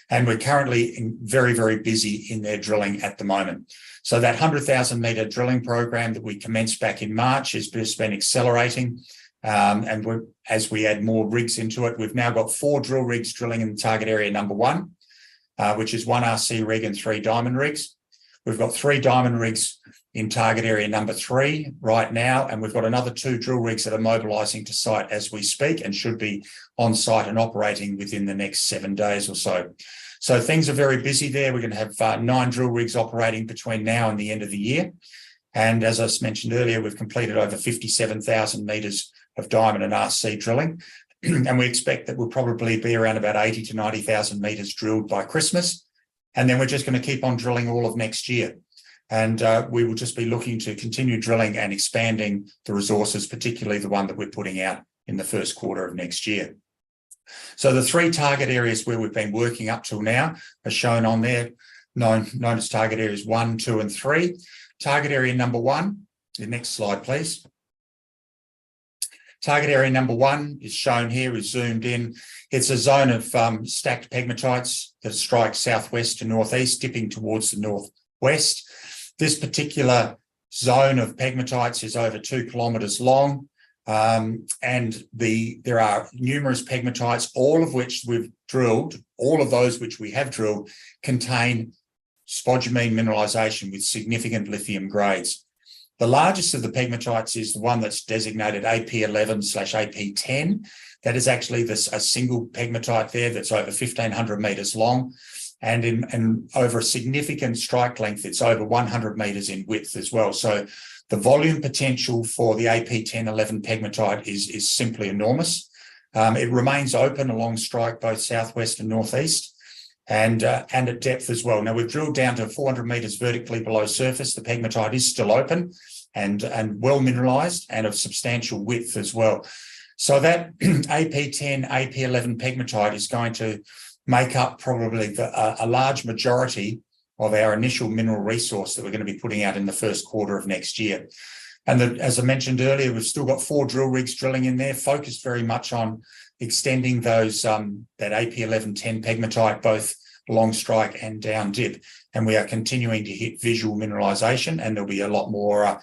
And we're currently very, very busy in their drilling at the moment. So that 100,000 metre drilling program that we commenced back in March has just been accelerating. And as we add more rigs into it, we've now got 4 drill rigs drilling in target area number 1, which is 1 RC rig and 3 diamond rigs. We've got 3 diamond rigs in target area number 3 right now, and we've got another 2 drill rigs that are mobilising to site as we speak and should be on site and operating within the next 7 days or so. So things are very busy there. We're going to have 9 drill rigs operating between now and the end of the year. And as I mentioned earlier, we've completed over 57,000 metres of diamond and RC drilling. And we expect that we'll probably be around about 80 to 90,000 metres drilled by Christmas. And then we're just going to keep on drilling all of next year. And we will just be looking to continue drilling and expanding the resources, particularly the one that we're putting out in the first quarter of next year. So the 3 target areas where we've been working up till now are shown on there, known as target areas 1, 2 and 3. Target area number 1, the next slide, please. Target area number 1 is shown here, is zoomed in. It's a zone of stacked pegmatites that strike southwest to northeast, dipping towards the northwest. This particular zone of pegmatites is over 2 kilometres long. And there are numerous pegmatites, all of which we've drilled, all of those which we have drilled contain spodumene mineralisation with significant lithium grades. The largest of the pegmatites is the one that's designated AP11/AP10. That is actually a single pegmatite there that's over 1,500 metres long. And over a significant strike length, it's over 100 metres in width as well. So the volume potential for the AP1011 pegmatite is simply enormous. It remains open along strike, both southwest and northeast, and at depth as well. Now, we've drilled down to 400 metres vertically below surface. The pegmatite is still open and well mineralised and of substantial width as well. So that AP10, AP11 pegmatite is going to make up probably a large majority of our initial mineral resource that we're going to be putting out in the first quarter of next year. And as I mentioned earlier, we've still got 4 drill rigs drilling in there, focused very much on extending those that AP1110 pegmatite, both along strike and down dip. And we are continuing to hit visual mineralisation, and there'll be a lot more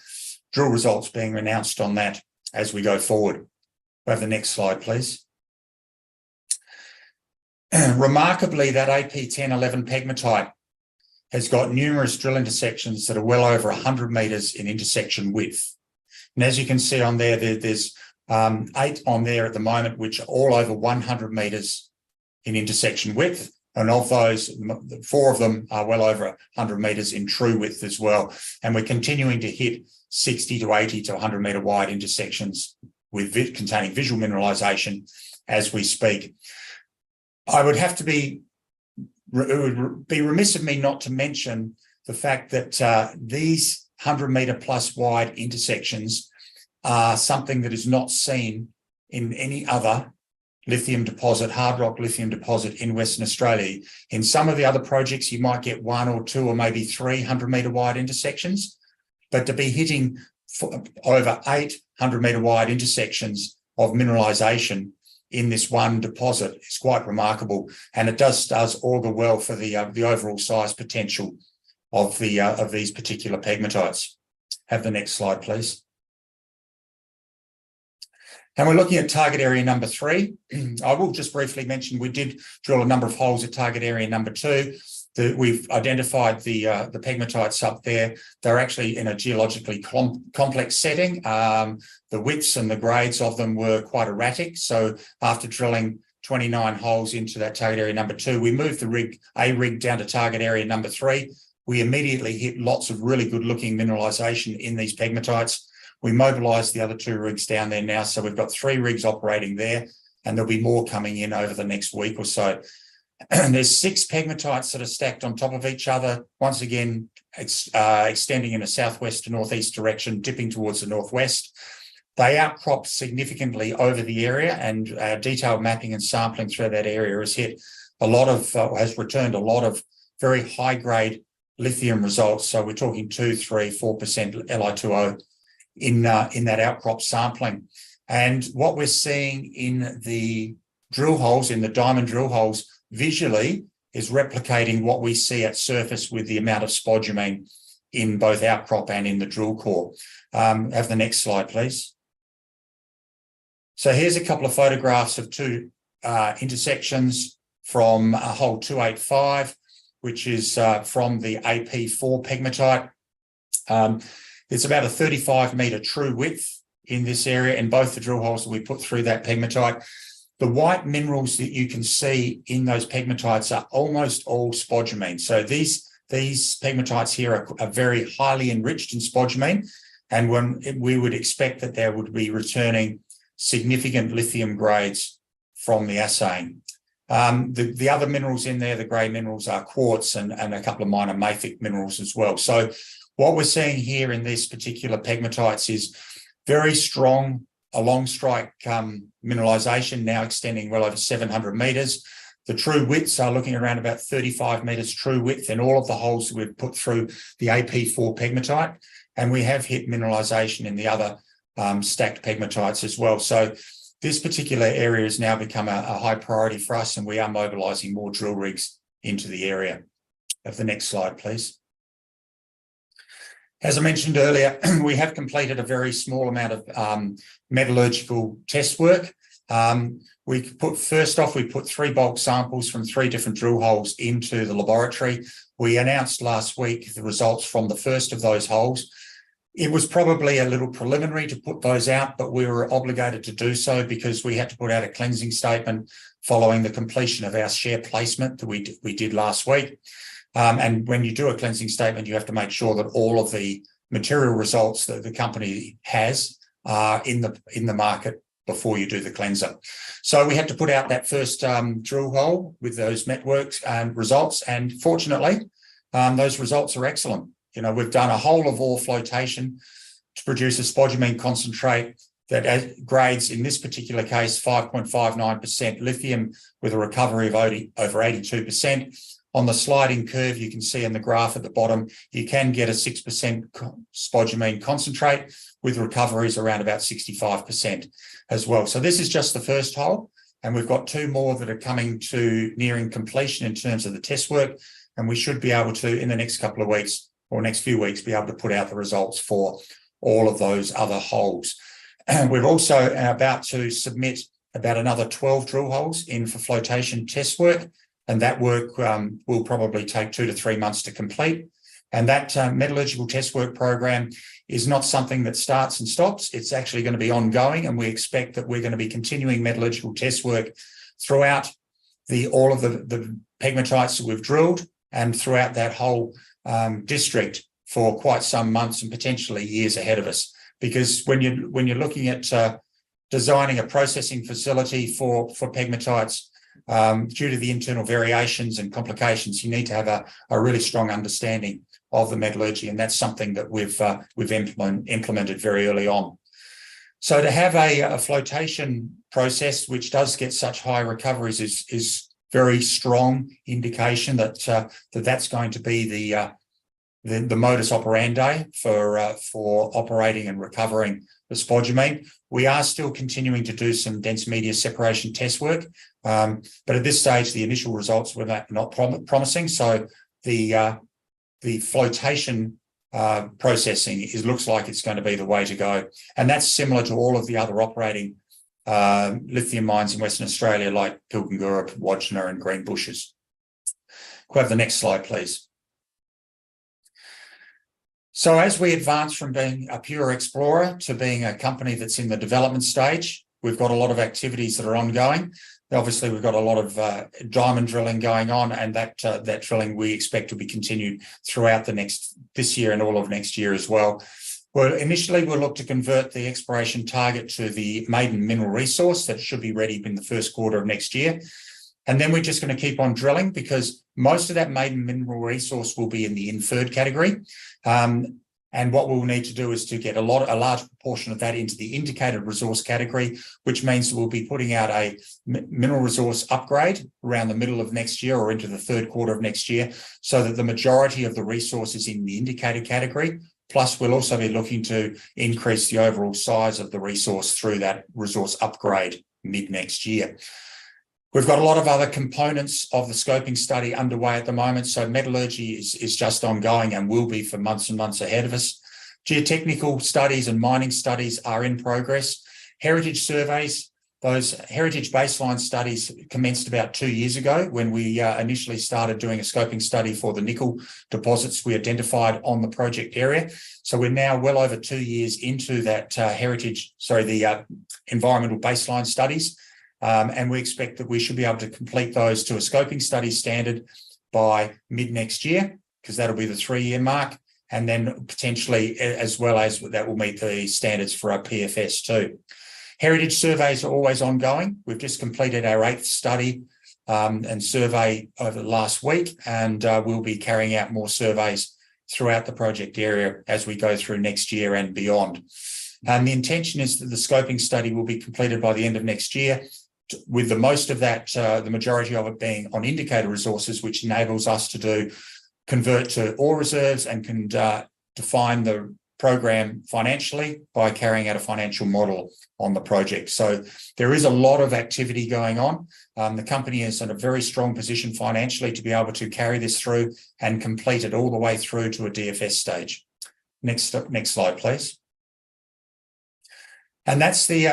drill results being announced on that as we go forward. We'll have the next slide, please. Remarkably, that AP1011 pegmatite has got numerous drill intersections that are well over 100 metres in intersection width. And as you can see on there, there's 8 on there at the moment, which are all over 100 metres in intersection width. And of those, 4 of them are well over 100 metres in true width as well. And we're continuing to hit 60 to 80 to 100 metre wide intersections containing visual mineralisation as we speak. It would be remiss of me not to mention the fact that these 100 metre plus wide intersections are something that is not seen in any other lithium deposit, hard rock lithium deposit in Western Australia. In some of the other projects, you might get 1 or 2 or maybe 300 metre wide intersections, but to be hitting over 800 metre wide intersections of mineralisation in this one deposit is quite remarkable, and it does augur well for the overall size potential of these particular pegmatites. Have the next slide, please. And we're looking at target area number 3. I will just briefly mention we did drill a number of holes at target area number 2. We've identified the pegmatites up there. They're actually in a geologically complex setting. The widths and the grades of them were quite erratic. So after drilling 29 holes into that target area number 2, we moved the rig down to target area number 3. We immediately hit lots of really good looking mineralisation in these pegmatites. We mobilised the other 2 rigs down there now. So we've got 3 rigs operating there, and there'll be more coming in over the next week or so. And there's 6 pegmatites that are stacked on top of each other. Once again, it's extending in a southwest to northeast direction, dipping towards the northwest. They outcrop significantly over the area, and detailed mapping and sampling through that area has hit a lot of, has returned a lot of very high grade lithium results. So we're talking 2, 3, 4% Li2O in that outcrop sampling. And what we're seeing in the drill holes, in the diamond drill holes, visually is replicating what we see at surface with the amount of spodumene in both outcrop and in the drill core. Have the next slide, please. So here's a couple of photographs of 2 intersections from hole 285, which is from the AP4 pegmatite. It's about a 35-metre true width in this area in both the drill holes that we put through that pegmatite. The white minerals that you can see in those pegmatites are almost all spodumene. So these pegmatites here are very highly enriched in spodumene, and when we would expect that there would be returning significant lithium grades from the assaying. The other minerals in there, the grey minerals, are quartz and a couple of minor mafic minerals as well. So what we're seeing here in these particular pegmatites is very strong along strike mineralisation, now extending well over 700 metres. The true widths are looking around about 35 metres true width in all of the holes that we've put through the AP4 pegmatite, and we have hit mineralisation in the other stacked pegmatites as well. So this particular area has now become a high priority for us, and we are mobilising more drill rigs into the area. Have the next slide, please. As I mentioned earlier, we have completed a very small amount of metallurgical test work. We put 3 bulk samples from 3 different drill holes into the laboratory. We announced last week the results from the first of those holes. It was probably a little preliminary to put those out, but we were obligated to do so because we had to put out a cleansing statement following the completion of our share placement that we did last week. And when you do a cleansing statement, you have to make sure that all of the material results that the company has are in the market before you do the cleanser. So we had to put out that first drill hole with those networks and results, and fortunately, those results are excellent. You know, we've done a whole of ore flotation to produce a spodumene concentrate that grades, in this particular case, 5.59% lithium with a recovery of over 82%. On the sliding curve, you can see in the graph at the bottom, you can get a 6% spodumene concentrate with recoveries around about 65% as well. So this is just the first hole, and we've got 2 more that are coming to nearing completion in terms of the test work, and we should be able to, in the next couple of weeks or next few weeks, be able to put out the results for all of those other holes. And we're also about to submit about another 12 drill holes in for flotation test work, and that work will probably take 2 to 3 months to complete. And that metallurgical test work program is not something that starts and stops. It's actually going to be ongoing, and we expect that we're going to be continuing metallurgical test work throughout all of the pegmatites that we've drilled and throughout that whole district for quite some months and potentially years ahead of us. Because when you're looking at designing a processing facility for pegmatites, due to the internal variations and complications, you need to have a really strong understanding of the metallurgy, and that's something that we've implemented very early on. So to have a flotation process which does get such high recoveries is very strong indication that that's going to be the modus operandi for operating and recovering the spodumene. We are still continuing to do some dense media separation test work, but at this stage, the initial results were not promising. So the flotation processing looks like it's going to be the way to go, and that's similar to all of the other operating lithium mines in Western Australia like Pilgangoora, Wodgina and Greenbushes. Could we have the next slide, please? So as we advance from being a pure explorer to being a company that's in the development stage, we've got a lot of activities that are ongoing. Obviously, we've got a lot of diamond drilling going on, and that drilling we expect to be continued throughout this year and all of next year as well. Well, initially, we'll look to convert the exploration target to the maiden mineral resource that should be ready in the first quarter of next year. And then we're just going to keep on drilling because most of that maiden mineral resource will be in the inferred category. And what we'll need to do is to get a large proportion of that into the indicated resource category, which means we'll be putting out a mineral resource upgrade around the middle of next year or into the third quarter of next year, so that the majority of the resource is in the indicated category. Plus, we'll also be looking to increase the overall size of the resource through that resource upgrade mid next year. We've got a lot of other components of the scoping study underway at the moment. So metallurgy is just ongoing and will be for months and months ahead of us. Geotechnical studies and mining studies are in progress. Heritage surveys, those heritage baseline studies commenced about 2 years ago when we initially started doing a scoping study for the nickel deposits we identified on the project area. So we're now well over 2 years into that the environmental baseline studies. And we expect that we should be able to complete those to a scoping study standard by mid next year, because that'll be the 3-year mark. And then potentially, as well as that, will meet the standards for our PFS too. Heritage surveys are always ongoing. We've just completed our 8th study and survey over the last week, and we'll be carrying out more surveys throughout the project area as we go through next year and beyond. And the intention is that the scoping study will be completed by the end of next year, with the most of that, the majority of it being on indicator resources, which enables us to convert to ore reserves and can define the program financially by carrying out a financial model on the project. So there is a lot of activity going on. The company is in a very strong position financially to be able to carry this through and complete it all the way through to a DFS stage. Next slide, please. And that's the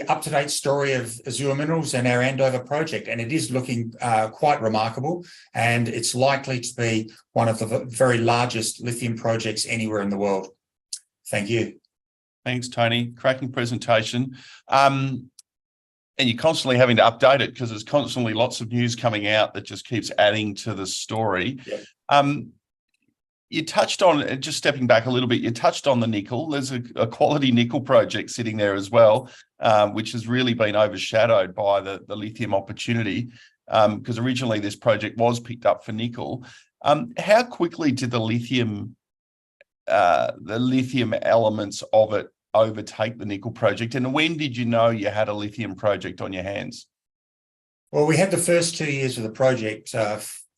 up-to-date story of Azure Minerals and our Andover project. And it is looking quite remarkable. And it's likely to be one of the very largest lithium projects anywhere in the world. Thank you. Thanks, Tony. Cracking presentation. And you're constantly having to update it because there's constantly lots of news coming out that just keeps adding to the story. Yep. You touched on, just stepping back a little bit, you touched on the nickel. There's a quality nickel project sitting there as well, which has really been overshadowed by the lithium opportunity, because originally this project was picked up for nickel. How quickly did the lithium elements of it overtake the nickel project? And when did you know you had a lithium project on your hands? Well, we had the first 2 years of the project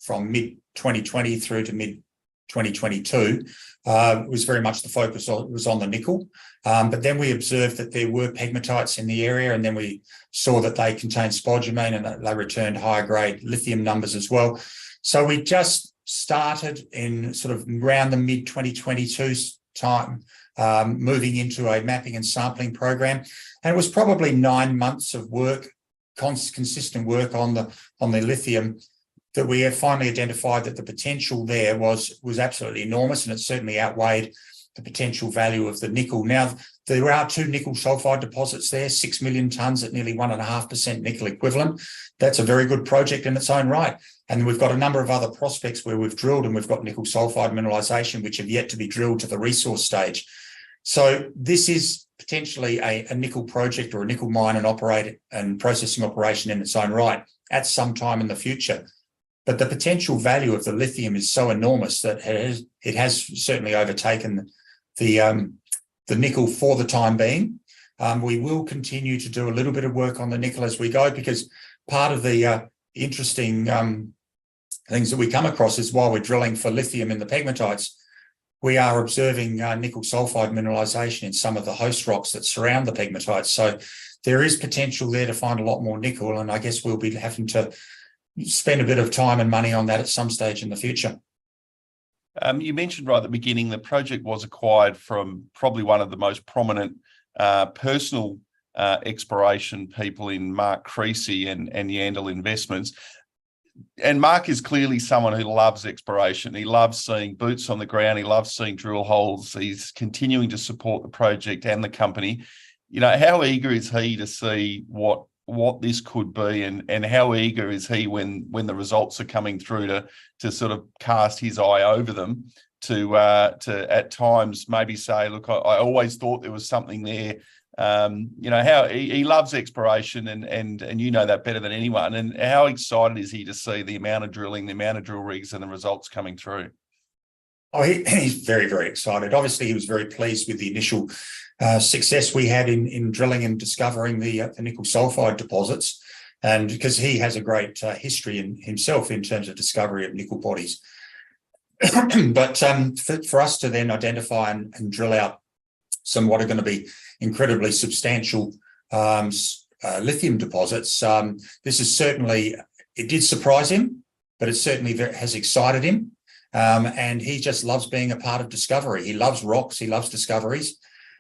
from mid-2020 through to mid-2022. It was very much the focus was on the nickel. But then we observed that there were pegmatites in the area, and then we saw that they contained spodumene and that they returned higher grade lithium numbers as well. So we just started in sort of around the mid-2022 time, moving into a mapping and sampling program. And it was probably 9 months of work, consistent work on the lithium, that we have finally identified that the potential there was absolutely enormous, and it certainly outweighed the potential value of the nickel. Now, there are 2 nickel sulfide deposits there, 6 million tonnes at nearly 1.5% nickel equivalent. That's a very good project in its own right. And we've got a number of other prospects where we've drilled, and we've got nickel sulfide mineralisation, which have yet to be drilled to the resource stage. So this is potentially a nickel project or a nickel mine and processing operation in its own right at some time in the future. But the potential value of the lithium is so enormous that it has certainly overtaken the nickel for the time being. We will continue to do a little bit of work on the nickel as we go, because part of the interesting things that we come across is while we're drilling for lithium in the pegmatites, we are observing nickel sulfide mineralisation in some of the host rocks that surround the pegmatites. So there is potential there to find a lot more nickel, and I guess we'll be having to spend a bit of time and money on that at some stage in the future. You mentioned right at the beginning the project was acquired from probably one of the most prominent personal exploration people in Mark Creasy and Yandel Investments. And Mark is clearly someone who loves exploration. He loves seeing boots on the ground. He loves seeing drill holes. He's continuing to support the project and the company. You know, how eager is he to see what this could be, and how eager is he when the results are coming through to sort of cast his eye over them, to at times maybe say, look, I always thought there was something there. You know, how he loves exploration, and you know that better than anyone. And how excited is he to see the amount of drilling, the amount of drill rigs, and the results coming through? Oh, he's very, very excited. Obviously, he was very pleased with the initial success we had in drilling and discovering the nickel sulfide deposits, and because he has a great history in himself in terms of discovery of nickel bodies. But for us to then identify and drill out some what are going to be incredibly substantial lithium deposits, this is certainly, it did surprise him, but it certainly has excited him. And he just loves being a part of discovery. He loves rocks, he loves discoveries.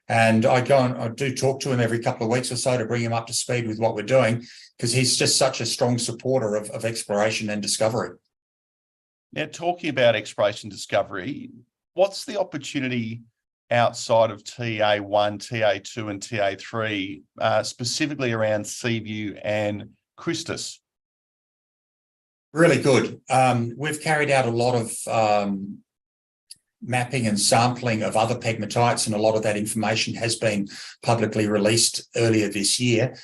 And I do talk to him every couple of weeks or so to bring him up to speed with what we're doing, because he's just such a strong supporter of exploration and discovery. Now, talking about exploration discovery, what's the opportunity outside of TA1, TA2 and TA3, specifically around Seaview and Christus? Really good. We've carried out a lot of mapping and sampling of other pegmatites, and a lot of that information has been publicly released earlier this year.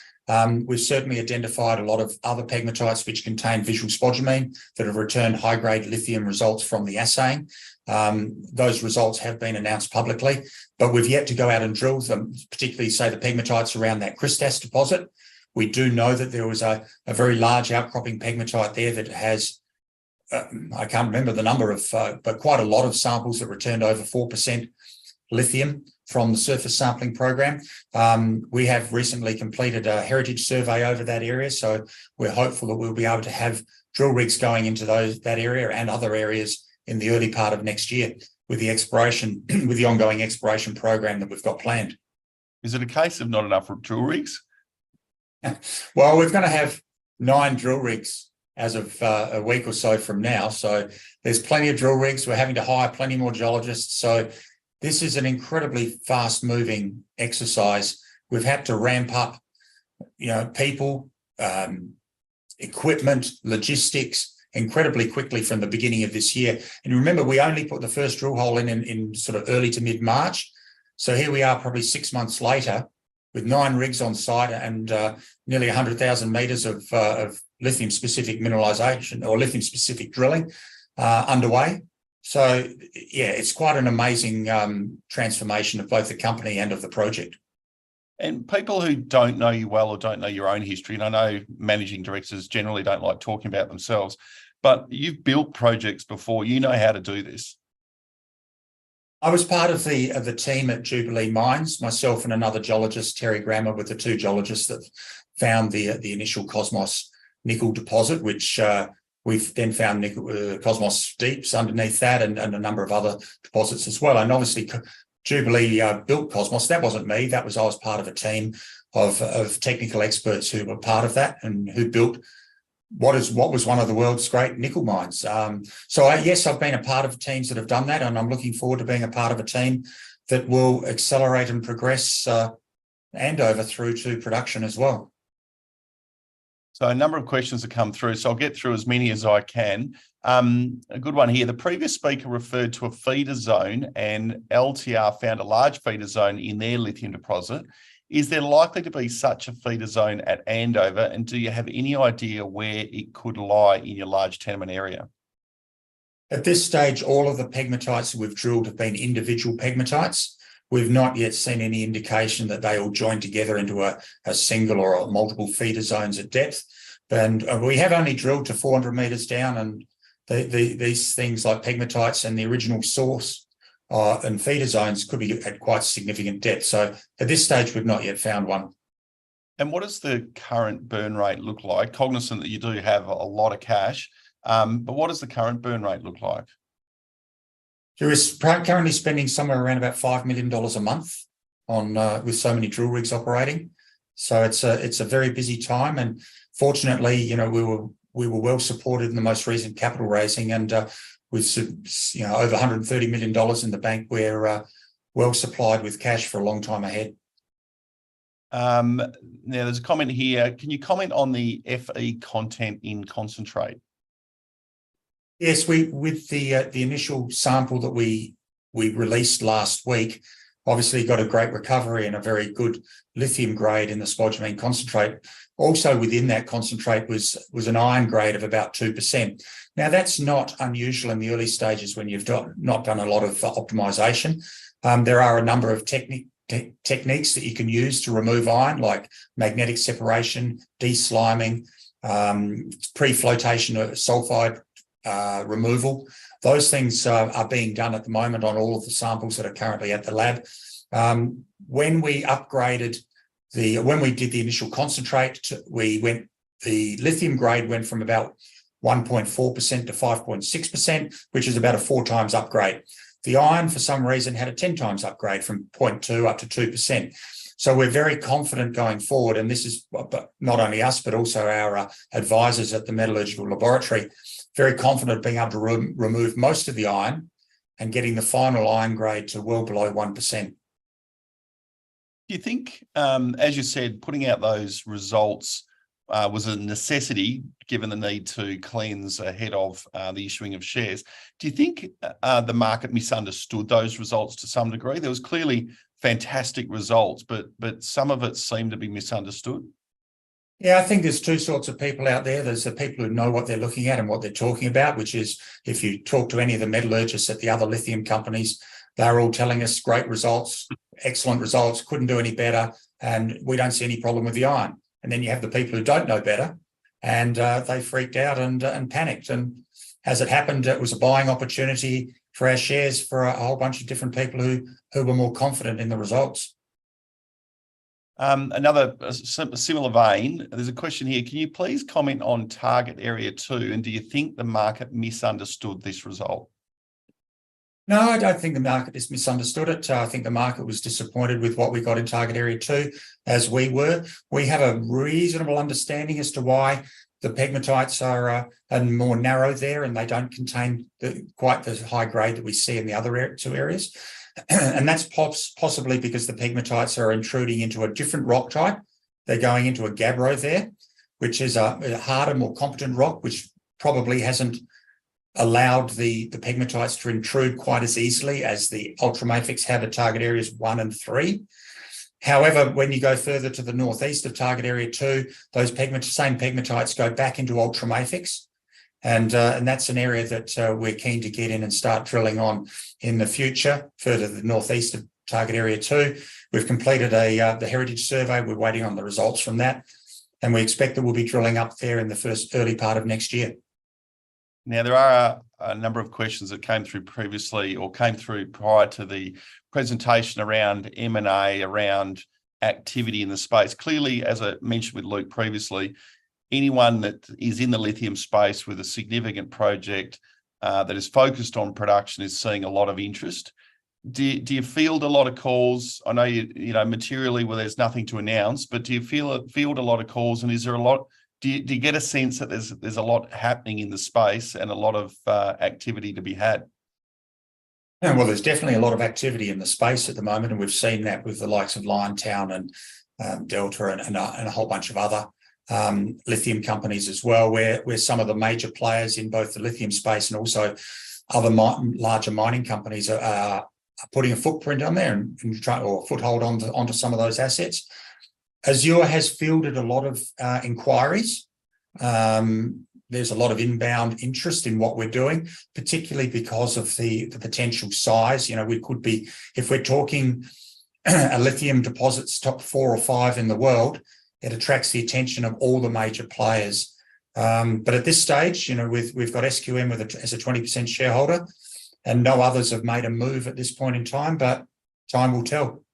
We've certainly identified a lot of other pegmatites which contain visual spodumene that have returned high-grade lithium results from the assaying. Those results have been announced publicly, but we've yet to go out and drill them, particularly, say, the pegmatites around that Christus deposit. We do know that there was a very large outcropping pegmatite there that has, I can't remember the number of, but quite a lot of samples that returned over 4% lithium from the surface sampling program. We have recently completed a heritage survey over that area, so we're hopeful that we'll be able to have drill rigs going into that area and other areas in the early part of next year with the exploration, with the ongoing exploration program that we've got planned. Is it a case of not enough drill rigs? Well, we're going to have 9 drill rigs as of a week or so from now. So there's plenty of drill rigs. We're having to hire plenty more geologists. So this is an incredibly fast-moving exercise. We've had to ramp up, people, equipment, logistics incredibly quickly from the beginning of this year. And remember, we only put the first drill hole in sort of early to mid-March. So here we are probably 6 months later with 9 rigs on site and nearly 100,000 metres of lithium-specific mineralisation or lithium-specific drilling underway. So, yeah, it's quite an amazing transformation of both the company and of the project. And people who don't know you well or don't know your own history, and I know managing directors generally don't like talking about themselves, but you've built projects before. You know how to do this. I was part of the team at Jubilee Mines, myself and another geologist, Terry Grammer, were the 2 geologists that found the initial Cosmos nickel deposit, which we've then found nickel Cosmos deeps underneath that and a number of other deposits as well. And obviously Jubilee built Cosmos. That wasn't me. I was part of a team of technical experts who were part of that and who built what was one of the world's great nickel mines. Yes, I've been a part of teams that have done that, and I'm looking forward to being a part of a team that will accelerate and progress Andover through to production as well. So a number of questions have come through, so I'll get through as many as I can. A good one here. The previous speaker referred to a feeder zone, and LTR found a large feeder zone in their lithium deposit. Is there likely to be such a feeder zone at Andover, and do you have any idea where it could lie in your large tenement area? At this stage, all of the pegmatites that we've drilled have been individual pegmatites. We've not yet seen any indication that they all join together into a single or multiple feeder zones at depth. And we have only drilled to 400 metres down, and these things like pegmatites and the original source and feeder zones could be at quite significant depth. So at this stage, we've not yet found one. And what does the current burn rate look like? Cognizant that you do have a lot of cash, but what does the current burn rate look like? There is currently spending somewhere around about $5 million a month on with so many drill rigs operating. So it's a very busy time, and fortunately, we were well supported in the most recent capital raising, and with over $130 million in the bank, we're well supplied with cash for a long time ahead. Now, there's a comment here. Can you comment on the Fe content in concentrate? Yes, with the initial sample that we released last week, obviously got a great recovery and a very good lithium grade in the spodumene concentrate. Also within that concentrate was an iron grade of about 2%. Now, that's not unusual in the early stages when you've not done a lot of optimization. There are a number of techniques that you can use to remove iron, like magnetic separation, desliming, pre-flotation sulfide removal. Those things are being done at the moment on all of the samples that are currently at the lab. When we did the initial concentrate, the lithium grade went from about 1.4% to 5.6%, which is about a 4 times upgrade. The iron, for some reason, had a 10 times upgrade from 0.2 up to 2%. So we're very confident going forward, and this is not only us, but also our advisors at the Metallurgical Laboratory, very confident being able to remove most of the iron and getting the final iron grade to well below 1%. Do you think, as you said, putting out those results was a necessity given the need to cleanse ahead of the issuing of shares? Do you think the market misunderstood those results to some degree? There was clearly fantastic results, but some of it seemed to be misunderstood. Yeah, I think there's two sorts of people out there. There's the people who know what they're looking at and what they're talking about, which is if you talk to any of the metallurgists at the other lithium companies, they're all telling us great results, excellent results, couldn't do any better, and we don't see any problem with the iron. And then you have the people who don't know better, and they freaked out and panicked. And as it happened, it was a buying opportunity for our shares for a whole bunch of different people who were more confident in the results. Another similar vein, there's a question here. Can you please comment on target area 2, and do you think the market misunderstood this result? No, I don't think the market has misunderstood it. I think the market was disappointed with what we got in target area 2, as we were. We have a reasonable understanding as to why the pegmatites are more narrow there, and they don't contain quite the high grade that we see in the other two areas. And that's possibly because the pegmatites are intruding into a different rock type. They're going into a gabbro there, which is a harder, more competent rock, which probably hasn't allowed the pegmatites to intrude quite as easily as the ultramafics have at target areas 1 and 3. However, when you go further to the northeast of target area 2, those same pegmatites go back into ultramafics. And that's an area that we're keen to get in and start drilling on in the future, further to the northeast of target area 2. We've completed the heritage survey. We're waiting on the results from that. And we expect that we'll be drilling up there in the early part of next year. Now, there are a number of questions that came through previously or came through prior to the presentation around M&A, around activity in the space. Clearly, as I mentioned with Luke previously, anyone that is in the lithium space with a significant project that is focused on production is seeing a lot of interest. Do you field a lot of calls? I know you know materially where there's nothing to announce, but do you field a lot of calls, and is there a lot? Do you get a sense that there's a lot happening in the space and a lot of activity to be had? Yeah, well, there's definitely a lot of activity in the space at the moment, and we've seen that with the likes of Liontown and Delta and a whole bunch of other lithium companies as well, where some of the major players in both the lithium space and also other larger mining companies are putting a footprint on there and or a foothold onto some of those assets. Azure has fielded a lot of inquiries. There's a lot of inbound interest in what we're doing, particularly because of the potential size. You know, we could be, if we're talking a lithium deposits top 4 or 5 in the world, it attracts the attention of all the major players. But at this stage, you know, we've got SQM as a 20% shareholder, and no others have made a move at this point in time, but time will tell.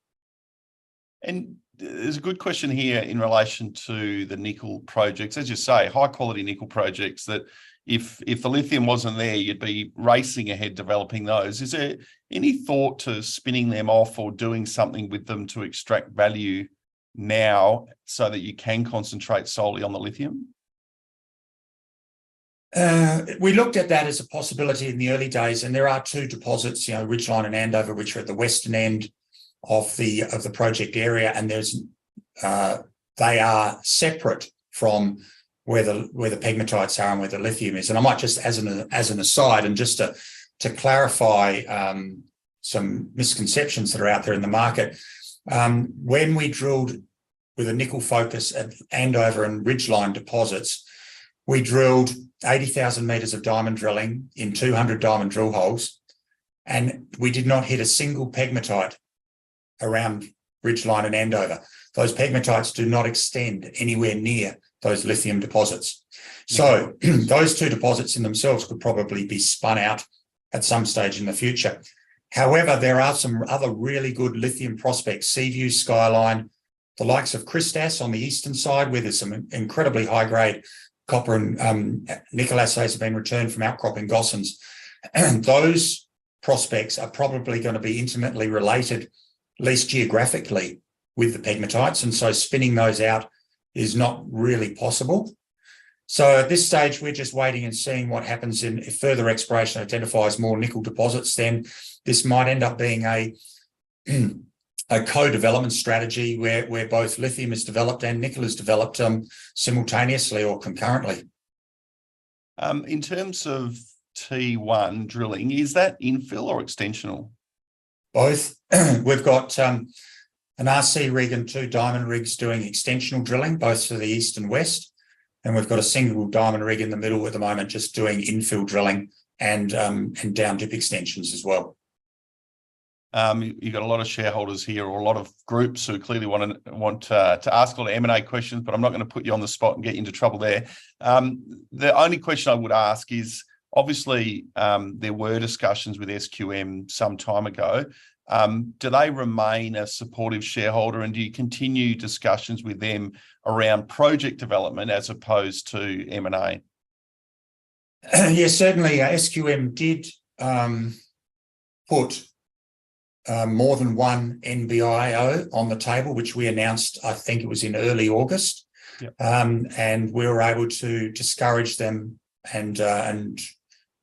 And there's a good question here in relation to the nickel projects. As you say, high quality nickel projects that if the lithium wasn't there, you'd be racing ahead developing those. Is there any thought to spinning them off or doing something with them to extract value now so that you can concentrate solely on the lithium? We looked at that as a possibility in the early days, and there are two deposits, Ridgeline and Andover, which are at the western end of the project area, and they are separate from where the pegmatites are and where the lithium is. And I might just, as an aside, and just to clarify some misconceptions that are out there in the market, when we drilled with a nickel focus at Andover and Ridgeline deposits, we drilled 80,000 metres of diamond drilling in 200 diamond drill holes, and we did not hit a single pegmatite around Ridgeline and Andover. Those pegmatites do not extend anywhere near those lithium deposits. So those two deposits in themselves could probably be spun out at some stage in the future. However, there are some other really good lithium prospects, Seaview, Skyline, the likes of Christas on the eastern side, where there's some incredibly high-grade copper and nickel assays have been returned from outcropping Gossans. And those prospects are probably going to be intimately related, at least geographically, with the pegmatites. And so spinning those out is not really possible. So at this stage, we're just waiting and seeing what happens. If further exploration identifies more nickel deposits, then this might end up being a co-development strategy where both lithium is developed and nickel is developed simultaneously or concurrently. In terms of T1 drilling, is that infill or extensional? Both. We've got an RC rig and 2 diamond rigs doing extensional drilling, both to the east and west. And we've got a single diamond rig in the middle at the moment, just doing infill drilling and down dip extensions as well. You've got a lot of shareholders here, or a lot of groups who clearly want to ask a lot of M&A questions, but I'm not going to put you on the spot and get you into trouble there. The only question I would ask is, obviously, there were discussions with SQM some time ago. Do they remain a supportive shareholder, and do you continue discussions with them around project development as opposed to M&A? Yes, certainly. SQM did put more than one NBIO on the table, which we announced, I think it was in early August. Yep. And we were able to discourage them and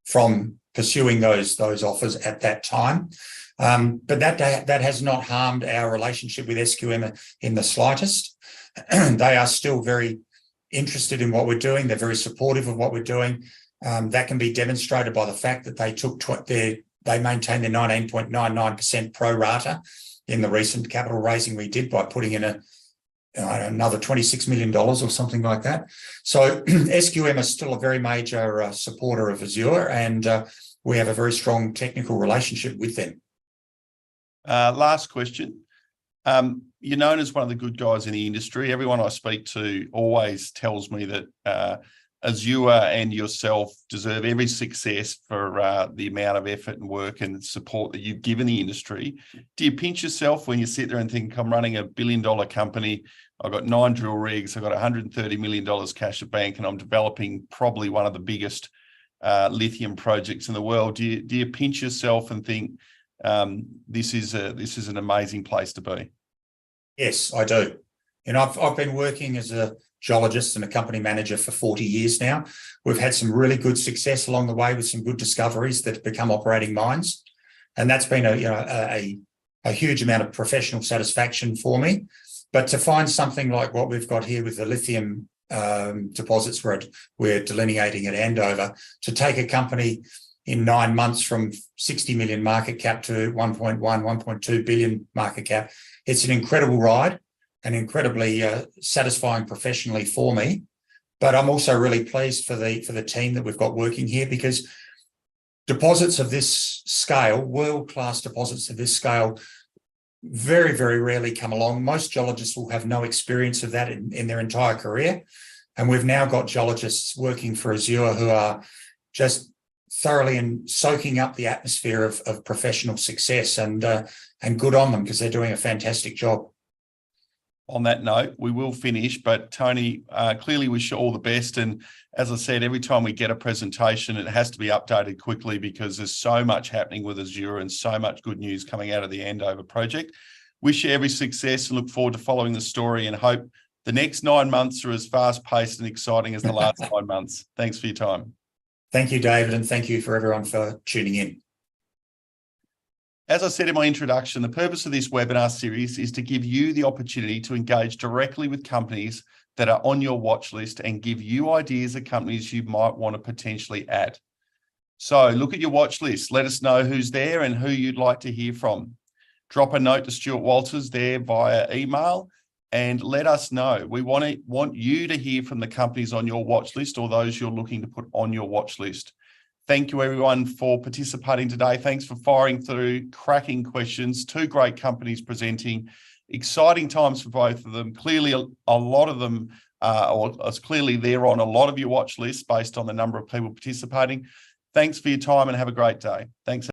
from pursuing those offers at that time. But that has not harmed our relationship with SQM in the slightest. They are still very interested in what we're doing. They're very supportive of what we're doing. That can be demonstrated by the fact that they maintained their 19.99% pro rata in the recent capital raising we did by putting in another $26 million or something like that. So SQM is still a very major supporter of Azure, and we have a very strong technical relationship with them. Last question. You're known as one of the good guys in the industry. Everyone I speak to always tells me that Azure and yourself deserve every success for the amount of effort and work and support that you've given the industry. Do you pinch yourself when you sit there and think, I'm running $1 billion company, I've got 9 drill rigs, I've got $130 million cash at bank, and I'm developing probably one of the biggest lithium projects in the world? Do you pinch yourself and think this is an amazing place to be? Yes, I do. I've been working as a geologist and a company manager for 40 years now. We've had some really good success along the way with some good discoveries that have become operating mines, and that's been a huge amount of professional satisfaction for me. But to find something like what we've got here with the lithium deposits we're delineating at Andover, to take a company in 9 months from 60 million market cap to 1.2 billion market cap, it's an incredible ride and incredibly satisfying professionally for me. But I'm also really pleased for the team that we've got working here, because deposits of this scale, world-class deposits of this scale, very, very rarely come along. Most geologists will have no experience of that in their entire career. And we've now got geologists working for Azure who are just thoroughly and soaking up the atmosphere of professional success, and good on them, because they're doing a fantastic job. On that note, we will finish, but Tony, clearly wish you all the best. And as I said, every time we get a presentation, it has to be updated quickly, because there's so much happening with Azure and so much good news coming out of the Andover project. Wish you every success and look forward to following the story, and hope the next 9 months are as fast-paced and exciting as the last 9 months. Thanks for your time. Thank you, David, and thank you for everyone for tuning in. As I said in my introduction, the purpose of this webinar series is to give you the opportunity to engage directly with companies that are on your watch list and give you ideas of companies you might want to potentially add. So look at your watch list. Let us know who's there and who you'd like to hear from. Drop a note to Stuart Walters there via email and let us know. We want you to hear from the companies on your watch list or those you're looking to put on your watch list. Thank you, everyone, for participating today. Thanks for firing through cracking questions. 2 great companies presenting. Exciting times for both of them. Clearly, a lot of them, or it's clearly they're on a lot of your watch lists based on the number of people participating. Thanks for your time and have a great day. Thanks.